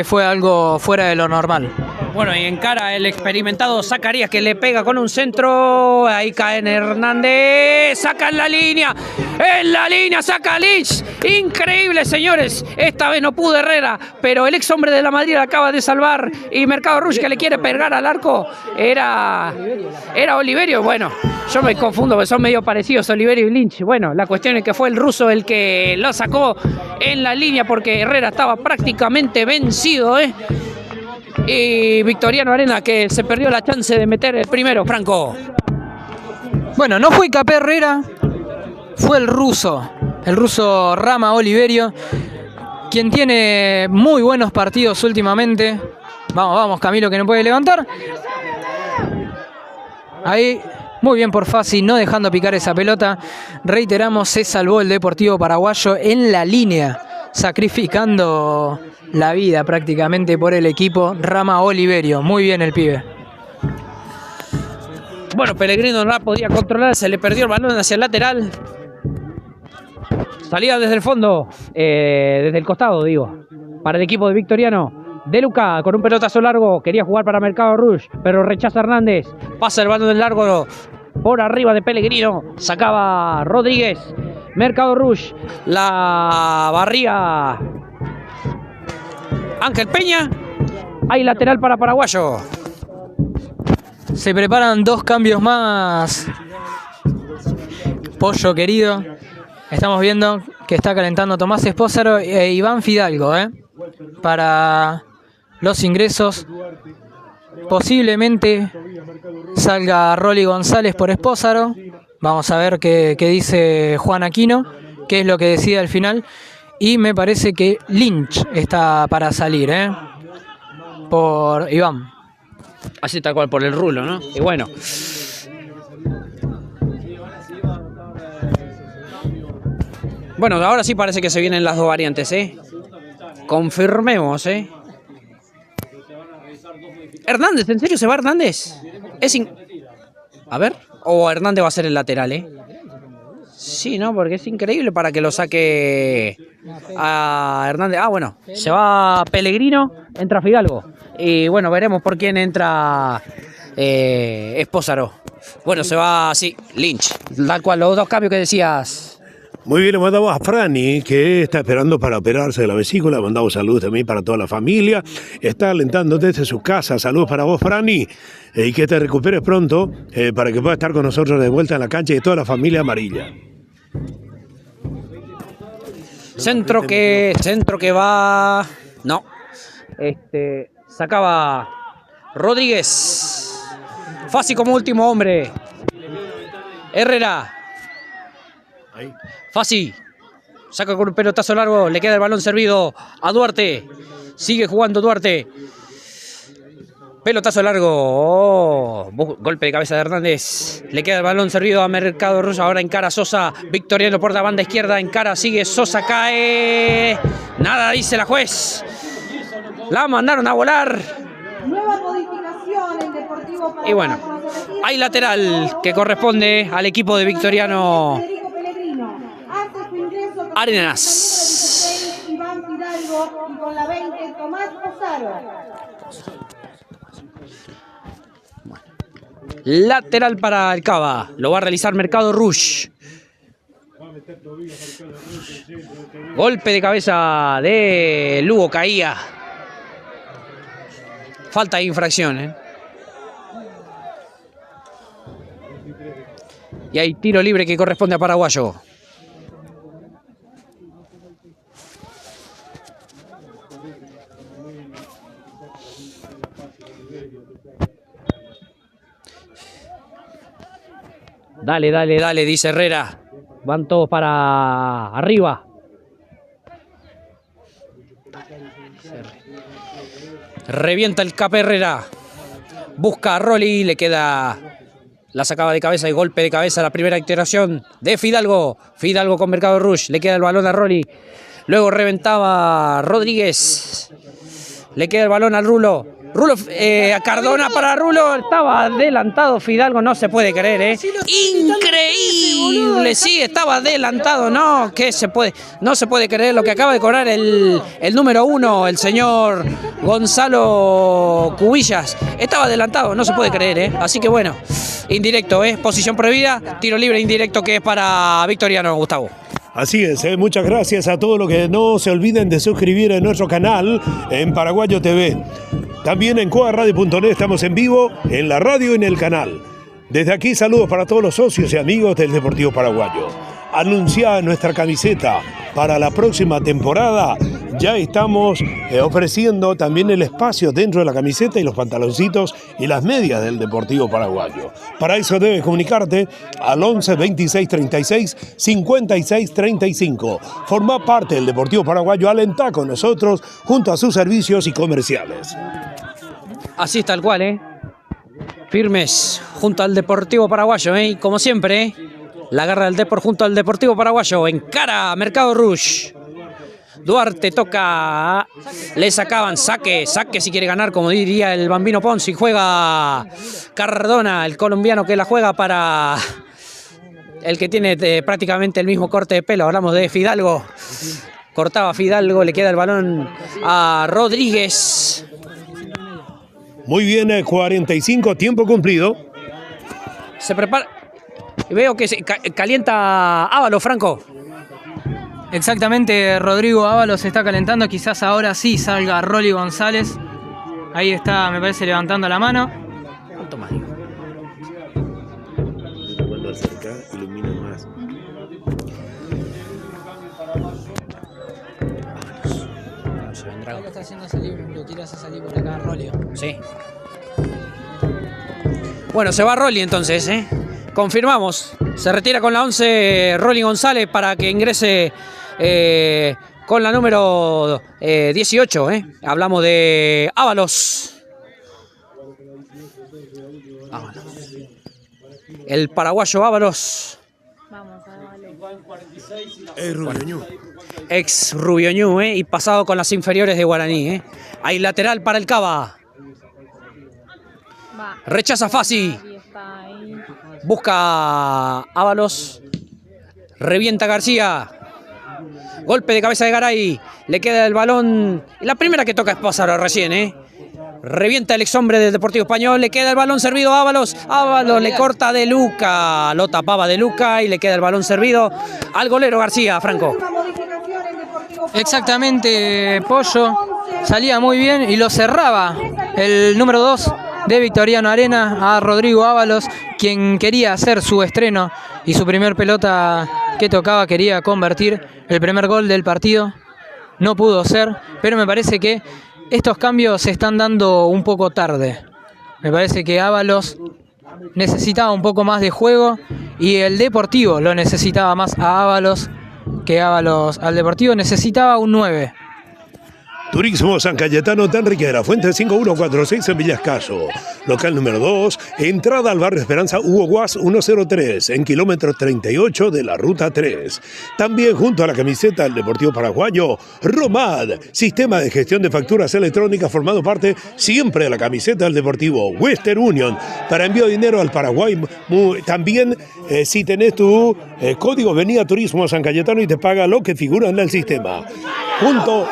fue algo fuera de lo normal. Bueno, y encara el experimentado Zacarías que le pega con un centro. Ahí cae en Hernández. Saca en la línea. En la línea saca Lynch. Increíble, señores. Esta vez no pudo Herrera, pero el ex hombre de la Madrid acaba de salvar. Y Mercado Rush que le quiere pegar al arco. Era Oliverio. Bueno, yo me confundo porque son medio parecidos Oliverio y Lynch. Bueno, la cuestión es que fue el ruso el que lo sacó en la línea porque Herrera estaba prácticamente vencido, Y Victoriano Arena que se perdió la chance de meter el primero, Franco. Bueno, no fue Capé Herrera, fue el ruso Rama Oliverio, quien tiene muy buenos partidos últimamente. Vamos, Camilo que no puede levantar. Ahí, muy bien por Fassi, no dejando picar esa pelota. Reiteramos, se salvó el Deportivo Paraguayo en la línea, sacrificando la vida prácticamente por el equipo. Rama Oliverio, muy bien el pibe. Bueno, Pellegrino no la podía controlar, se le perdió el balón hacia el lateral. Salida desde el fondo, desde el costado, digo, para el equipo de Victoriano. De Luca con un pelotazo largo, quería jugar para Mercado Rush, pero rechaza Hernández. Pasa el balón del largo por arriba de Pellegrino, sacaba Rodríguez. Mercado Rush, la barría Ángel Peña. Hay lateral para Paraguayo. Se preparan dos cambios más. Pollo querido. Estamos viendo que está calentando Tomás Espósaro e Iván Fidalgo, para los ingresos. Posiblemente salga Rolly González por Espósaro. Vamos a ver qué dice Juan Aquino, qué es lo que decide al final. Y me parece que Lynch está para salir, por Iván. Así tal cual, por el rulo, ¿no? Y bueno. Bueno, ahora sí parece que se vienen las dos variantes, Confirmemos, Hernández, ¿en serio se va Hernández? A ver, o Hernández va a ser el lateral, Sí, ¿no? Porque es increíble para que lo saque a Hernández. Ah, bueno, se va Pellegrino, entra Fidalgo. Y bueno, veremos por quién entra Espósaro. Bueno, se va, sí, Lynch. Tal cual, los dos cambios que decías. Muy bien, le mandamos a Franny, que está esperando para operarse de la vesícula. Mandamos saludos también para toda la familia. Está alentando desde su casa. Saludos para vos, Franny. Y que te recuperes pronto para que puedas estar con nosotros de vuelta en la cancha y toda la familia amarilla. Centro que va... No. Sacaba Rodríguez. Fassi como último hombre. Herrera. Fassi. Saca con un pelotazo largo. Le queda el balón servido a Duarte. Sigue jugando Duarte. Pelotazo largo. Golpe de cabeza de Hernández. Le queda el balón servido a Mercado Rush. Ahora encara Sosa. Victoriano por la banda izquierda. Encara, sigue Sosa. Cae. Nada, dice la juez. La mandaron a volar. Nueva modificación en Deportivo Paraguayo. Y bueno, hay lateral que corresponde al equipo de Victoriano Arenas. Iván Fidalgo y con la 20 Tomás Espósaro. Lateral para el Cava. Lo va a realizar Mercado Rush. Golpe de cabeza de Lugo, caía. Falta de infracción, Y hay tiro libre que corresponde a Paraguayo. Dale, dale, dale, dice Herrera. Van todos para arriba. Revienta el Capé Herrera. Busca a Rolly. Le queda la sacaba de cabeza y golpe de cabeza. La primera iteración de Fidalgo. Fidalgo con Mercado Rush. Le queda el balón a Rolly. Luego reventaba Rodríguez. Le queda el balón al Rulo. Rulo, Cardona para Rulo, estaba adelantado Fidalgo, no se puede creer, ¿eh? Increíble, sí, estaba adelantado, no, no se puede creer lo que acaba de cobrar el número 1, el señor Gonzalo Cubillas, estaba adelantado, no se puede creer, ¿eh? Así que bueno, indirecto, posición prohibida, tiro libre indirecto que es para Victoriano, Gustavo. Así es, muchas gracias a todos los que no se olviden de suscribir en nuestro canal en Paraguayo TV. También en coaradio.net estamos en vivo, en la radio y en el canal. Desde aquí saludos para todos los socios y amigos del Deportivo Paraguayo. Anunciada nuestra camiseta para la próxima temporada, ya estamos ofreciendo también el espacio dentro de la camiseta y los pantaloncitos y las medias del Deportivo Paraguayo. Para eso debes comunicarte al 11 26 36 56 35. Forma parte del Deportivo Paraguayo, alentá con nosotros junto a sus servicios y comerciales. Así es tal cual, firmes junto al Deportivo Paraguayo, y como siempre, la garra del Depor junto al Deportivo Paraguayo, encara Mercado Rouge. Duarte toca, le sacaban saque si quiere ganar, como diría el Bambino Ponzi. Juega Cardona, el colombiano que la juega para el que tiene prácticamente el mismo corte de pelo. Hablamos de Fidalgo. Cortaba Fidalgo, le queda el balón a Rodríguez. Muy bien, 45, tiempo cumplido. Se prepara. Veo que se calienta Ábalos, Franco. Exactamente, Rodrigo Ábalos se está calentando. Quizás ahora sí salga Rolly González. Ahí está, me parece, levantando la mano. ¿Cuánto más? Cuando acerca, ilumina más. Lo está haciendo salir, lo quiere hacer salir por acá Rolly. Sí. Bueno, se va Rolly entonces, confirmamos. Se retira con la 11 Rolly González para que ingrese con la número 18. Hablamos de Ábalos. El paraguayo Ábalos. Ex Rubioñú, y pasado con las inferiores de Guaraní. Hay lateral para el Cava. Rechaza Fassi. Busca Ábalos. Revienta García. Golpe de cabeza de Garay. Le queda el balón. La primera que toca es Pázaro recién, Revienta el exhombre del Deportivo Español. Le queda el balón servido a Ábalos. Ábalos le corta De Luca. Lo tapaba De Luca y le queda el balón servido al golero García, Franco. Exactamente, Pollo. Salía muy bien y lo cerraba el número 2 de Victoriano Arena a Rodrigo Ábalos, quien quería hacer su estreno y su primer pelota que tocaba, quería convertir el primer gol del partido. No pudo ser, pero me parece que estos cambios se están dando un poco tarde. Me parece que Ábalos necesitaba un poco más de juego y el Deportivo lo necesitaba más a Ábalos que Ábalos al Deportivo. Necesitaba un 9. Turismo San Cayetano de Enrique de la Fuente 5146 en Villascayo. Local número 2, entrada al barrio Esperanza Hugo Guas 103 en kilómetro 38 de la ruta 3. También junto a la camiseta del Deportivo Paraguayo, Romad, sistema de gestión de facturas electrónicas formado parte siempre de la camiseta del Deportivo. Western Union, para envío de dinero al Paraguay. También si tenés tu código venía Turismo San Cayetano y te paga lo que figura en el sistema. Junto...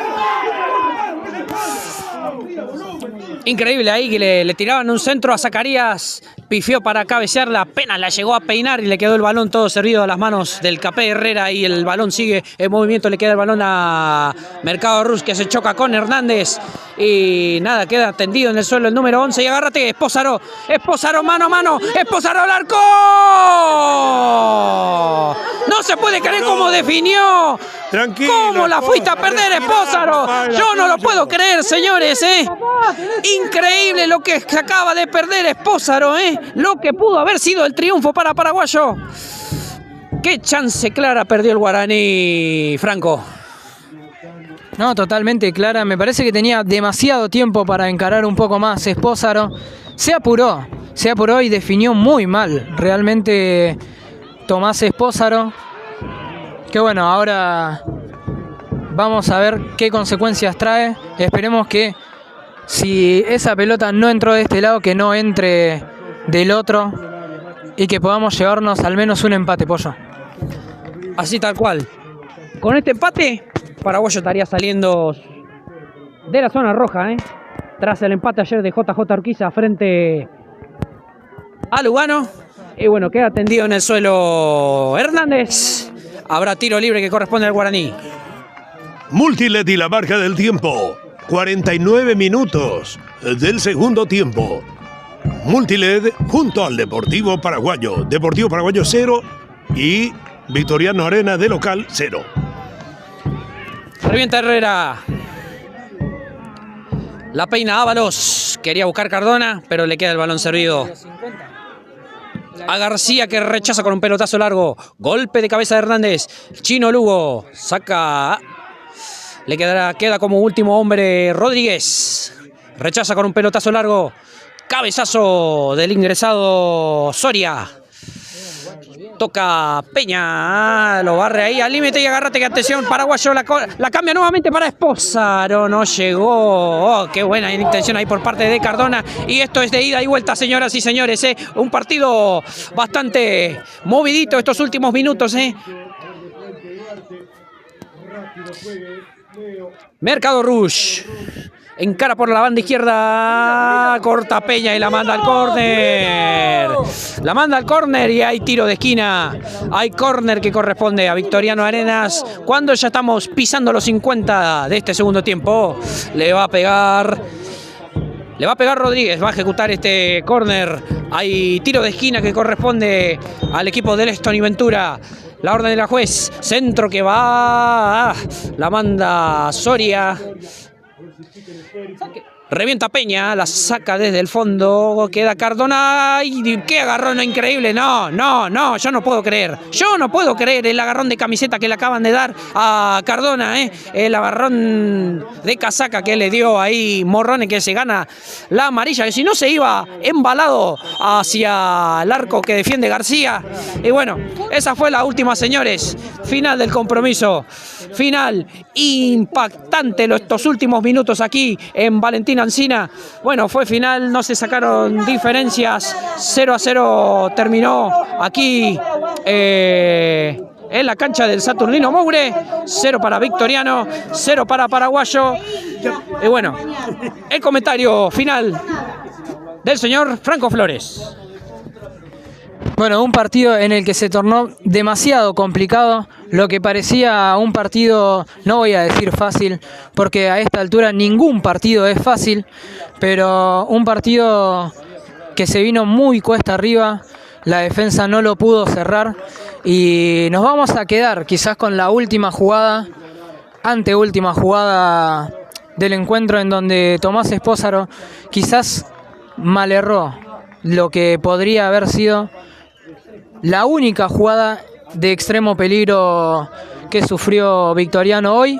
Increíble ahí que le tiraban un centro a Zacarías, pifió para cabecearla, apenas la llegó a peinar y le quedó el balón todo servido a las manos del Capé Herrera y el balón sigue en movimiento, le queda el balón a Mercado Rus que se choca con Hernández y nada, queda tendido en el suelo el número 11 y agárrate, Espósaro, mano a mano, Espósaro al arco. No se puede creer cómo definió. Tranquilo, ¿Cómo la fuiste a perder, Espósaro? Yo no lo puedo creer, señores, Increíble lo que se acaba de perder Espósaro, Lo que pudo haber sido el triunfo para Paraguayo. Qué chance clara perdió el Guaraní, Franco. No, totalmente clara. Me parece que tenía demasiado tiempo para encarar un poco más Espósaro. Se apuró y definió muy mal. Realmente Tomás Espósaro. Que bueno, ahora vamos a ver qué consecuencias trae. Esperemos que si esa pelota no entró de este lado, que no entre del otro y que podamos llevarnos al menos un empate, Pollo. Así tal cual. Con este empate, Paraguayo estaría saliendo de la zona roja, tras el empate ayer de JJ Urquiza frente a Lugano. Y bueno, queda tendido en el suelo Hernández. Habrá tiro libre que corresponde al guaraní. Multiled y la marca del tiempo. 49 minutos del segundo tiempo. Multiled junto al Deportivo Paraguayo. Deportivo Paraguayo 0 y Victoriano Arena de local 0. Revienta Herrera. La peina Ábalos. Quería buscar Cardona, pero le queda el balón servido a García, que rechaza con un pelotazo largo. Golpe de cabeza de Hernández. Chino Lugo saca. Queda como último hombre Rodríguez. Rechaza con un pelotazo largo. Cabezazo del ingresado Soria. Toca Peña, lo barre ahí al límite y agárrate que atención, Paraguayo la cambia nuevamente para Esposaro, no llegó. Oh, qué buena intención ahí por parte de Cardona. Y esto es de ida y vuelta, señoras y señores. Un partido bastante movidito estos últimos minutos. Mercado Rouge. Encara por la banda izquierda, corta Peña y la manda al córner. La manda al córner y hay tiro de esquina. Hay córner que corresponde a Victoriano Arenas cuando ya estamos pisando los 50 de este segundo tiempo. Le va a pegar Rodríguez, va a ejecutar este córner. Hay tiro de esquina que corresponde al equipo de Leston y Ventura. La orden de la juez, centro que va, la manda Soria. Revienta Peña, la saca desde el fondo, queda Cardona y qué agarrón increíble. No, yo no puedo creer el agarrón de camiseta que le acaban de dar a Cardona, el agarrón de casaca que le dio ahí Morrone, que se gana la amarilla, que si no se iba embalado hacia el arco que defiende García. Y bueno, esa fue la última, señores, final del compromiso, final impactante estos últimos minutos aquí en Valentín Alsina. Bueno, fue final, no se sacaron diferencias, 0-0 terminó aquí en la cancha del Saturnino Moure, 0 para Victoriano, 0 para Paraguayo. Y bueno, el comentario final del señor Franco Flores. Bueno, un partido en el que se tornó demasiado complicado, lo que parecía un partido, no voy a decir fácil, porque a esta altura ningún partido es fácil, pero un partido que se vino muy cuesta arriba, la defensa no lo pudo cerrar y nos vamos a quedar quizás con la última jugada, anteúltima jugada del encuentro, en donde Tomás Esposaro quizás mal erró lo que podría haber sido la única jugada de extremo peligro que sufrió Victoriano hoy.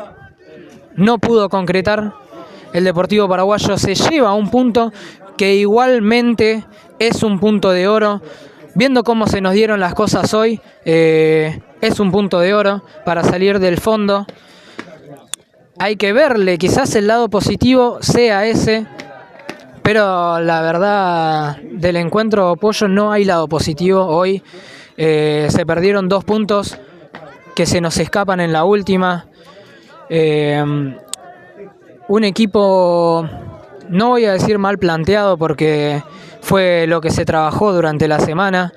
No pudo concretar. El Deportivo Paraguayo se lleva un punto que igualmente es un punto de oro. Viendo cómo se nos dieron las cosas hoy, es un punto de oro para salir del fondo. Hay que verle, quizás el lado positivo sea ese, pero la verdad del encuentro, Pollo, no hay lado positivo hoy. Se perdieron 2 puntos que se nos escapan en la última. Un equipo, no voy a decir mal planteado porque fue lo que se trabajó durante la semana,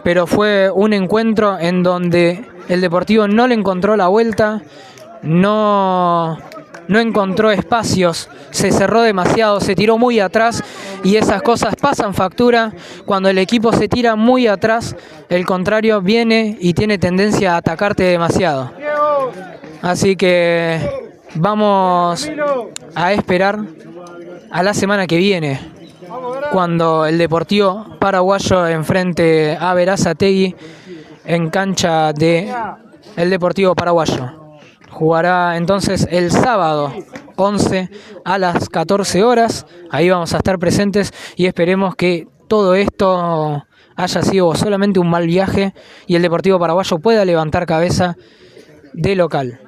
pero fue un encuentro en donde el Deportivo no le encontró la vuelta, no encontró espacios, se cerró demasiado, se tiró muy atrás y esas cosas pasan factura. Cuando el equipo se tira muy atrás, el contrario viene y tiene tendencia a atacarte demasiado. Así que vamos a esperar a la semana que viene, cuando el Deportivo Paraguayo enfrente a Berazategui en cancha de el Deportivo Paraguayo. Jugará entonces el sábado 11 a las 14 horas. Ahí vamos a estar presentes y esperemos que todo esto haya sido solamente un mal viaje y el Deportivo Paraguayo pueda levantar cabeza de local.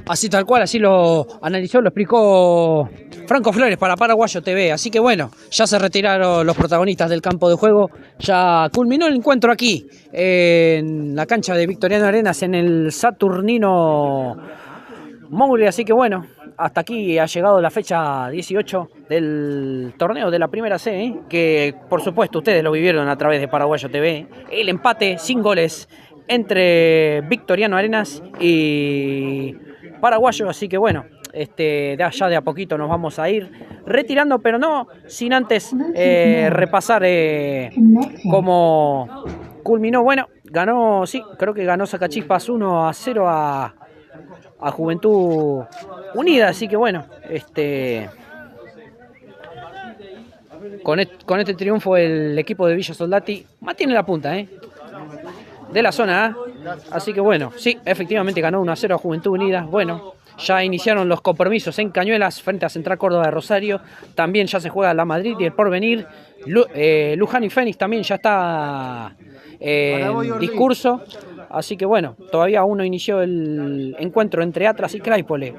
Así tal cual, así lo analizó, lo explicó Franco Flores para Paraguayo TV. Así que bueno, ya se retiraron los protagonistas del campo de juego. Ya culminó el encuentro aquí en la cancha de Victoriano Arenas en el Saturnino Moure. Así que bueno, hasta aquí ha llegado la fecha 18 del torneo de la Primera C, que por supuesto ustedes lo vivieron a través de Paraguayo TV. El empate sin goles entre Victoriano Arenas y Paraguayo. Así que bueno, ya de a poquito nos vamos a ir retirando, pero no sin antes repasar cómo culminó. Bueno, ganó, sí, creo que ganó Sacachispas 1-0 a Juventud Unida. Así que bueno, con este triunfo el equipo de Villa Soldati mantiene la punta de la zona A. Así que bueno, sí, efectivamente ganó 1-0 a Juventud Unida. Bueno, ya iniciaron los compromisos en Cañuelas frente a Central Córdoba de Rosario. También ya se juega la Madrid y el Porvenir. Luján y Fénix también ya está en discurso. Así que bueno, todavía aún no inició el encuentro entre Atlas y Claypole.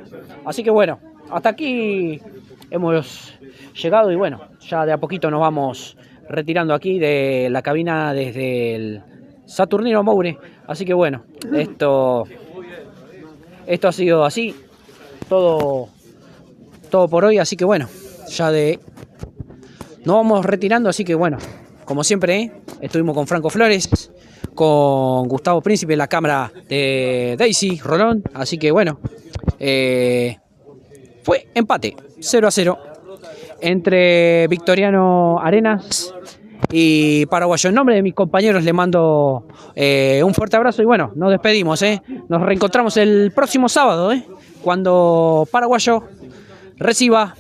Así que bueno, hasta aquí hemos llegado y bueno, ya de a poquito nos vamos retirando aquí de la cabina desde el Saturnino Moure. Así que bueno, esto ha sido así, todo por hoy. Así que bueno, nos vamos retirando. Así que bueno, como siempre, estuvimos con Franco Flores, con Gustavo Príncipe en la cámara de Daisy Rolón. Así que bueno, fue empate 0-0 entre Victoriano Arenas y Paraguayo. En nombre de mis compañeros les mando un fuerte abrazo y bueno, nos despedimos. Nos reencontramos el próximo sábado, cuando Paraguayo reciba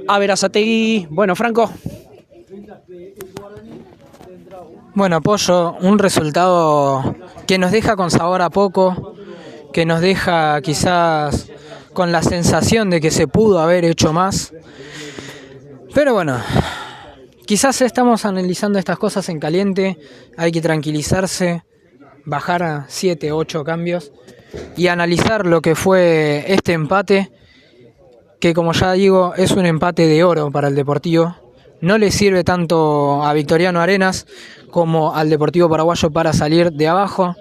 a Berazategui. Bueno, Franco. Bueno, Pollo, un resultado que nos deja con sabor a poco, que nos deja quizás con la sensación de que se pudo haber hecho más. Pero bueno, quizás estamos analizando estas cosas en caliente, hay que tranquilizarse, bajar a 7, 8 cambios y analizar lo que fue este empate, que como ya digo, es un empate de oro para el Deportivo. No le sirve tanto a Victoriano Arenas como al Deportivo Paraguayo para salir de abajo.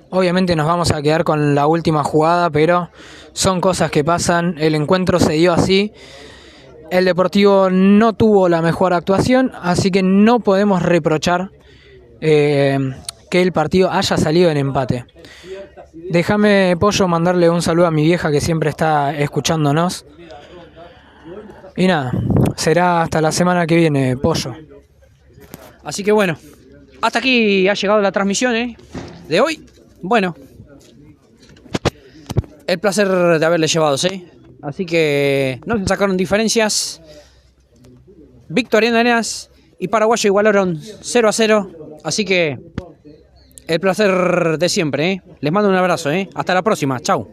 Obviamente nos vamos a quedar con la última jugada, pero son cosas que pasan, el encuentro se dio así. El Deportivo no tuvo la mejor actuación, así que no podemos reprochar que el partido haya salido en empate. Déjame, Pollo, mandarle un saludo a mi vieja que siempre está escuchándonos. Y nada, será hasta la semana que viene, Pollo. Así que bueno, hasta aquí ha llegado la transmisión de hoy. Bueno, el placer de haberle llevado, Así que no se sacaron diferencias. Victoriano Arenas y Paraguayo igualaron 0-0. Así que el placer de siempre, Les mando un abrazo, Hasta la próxima. Chau.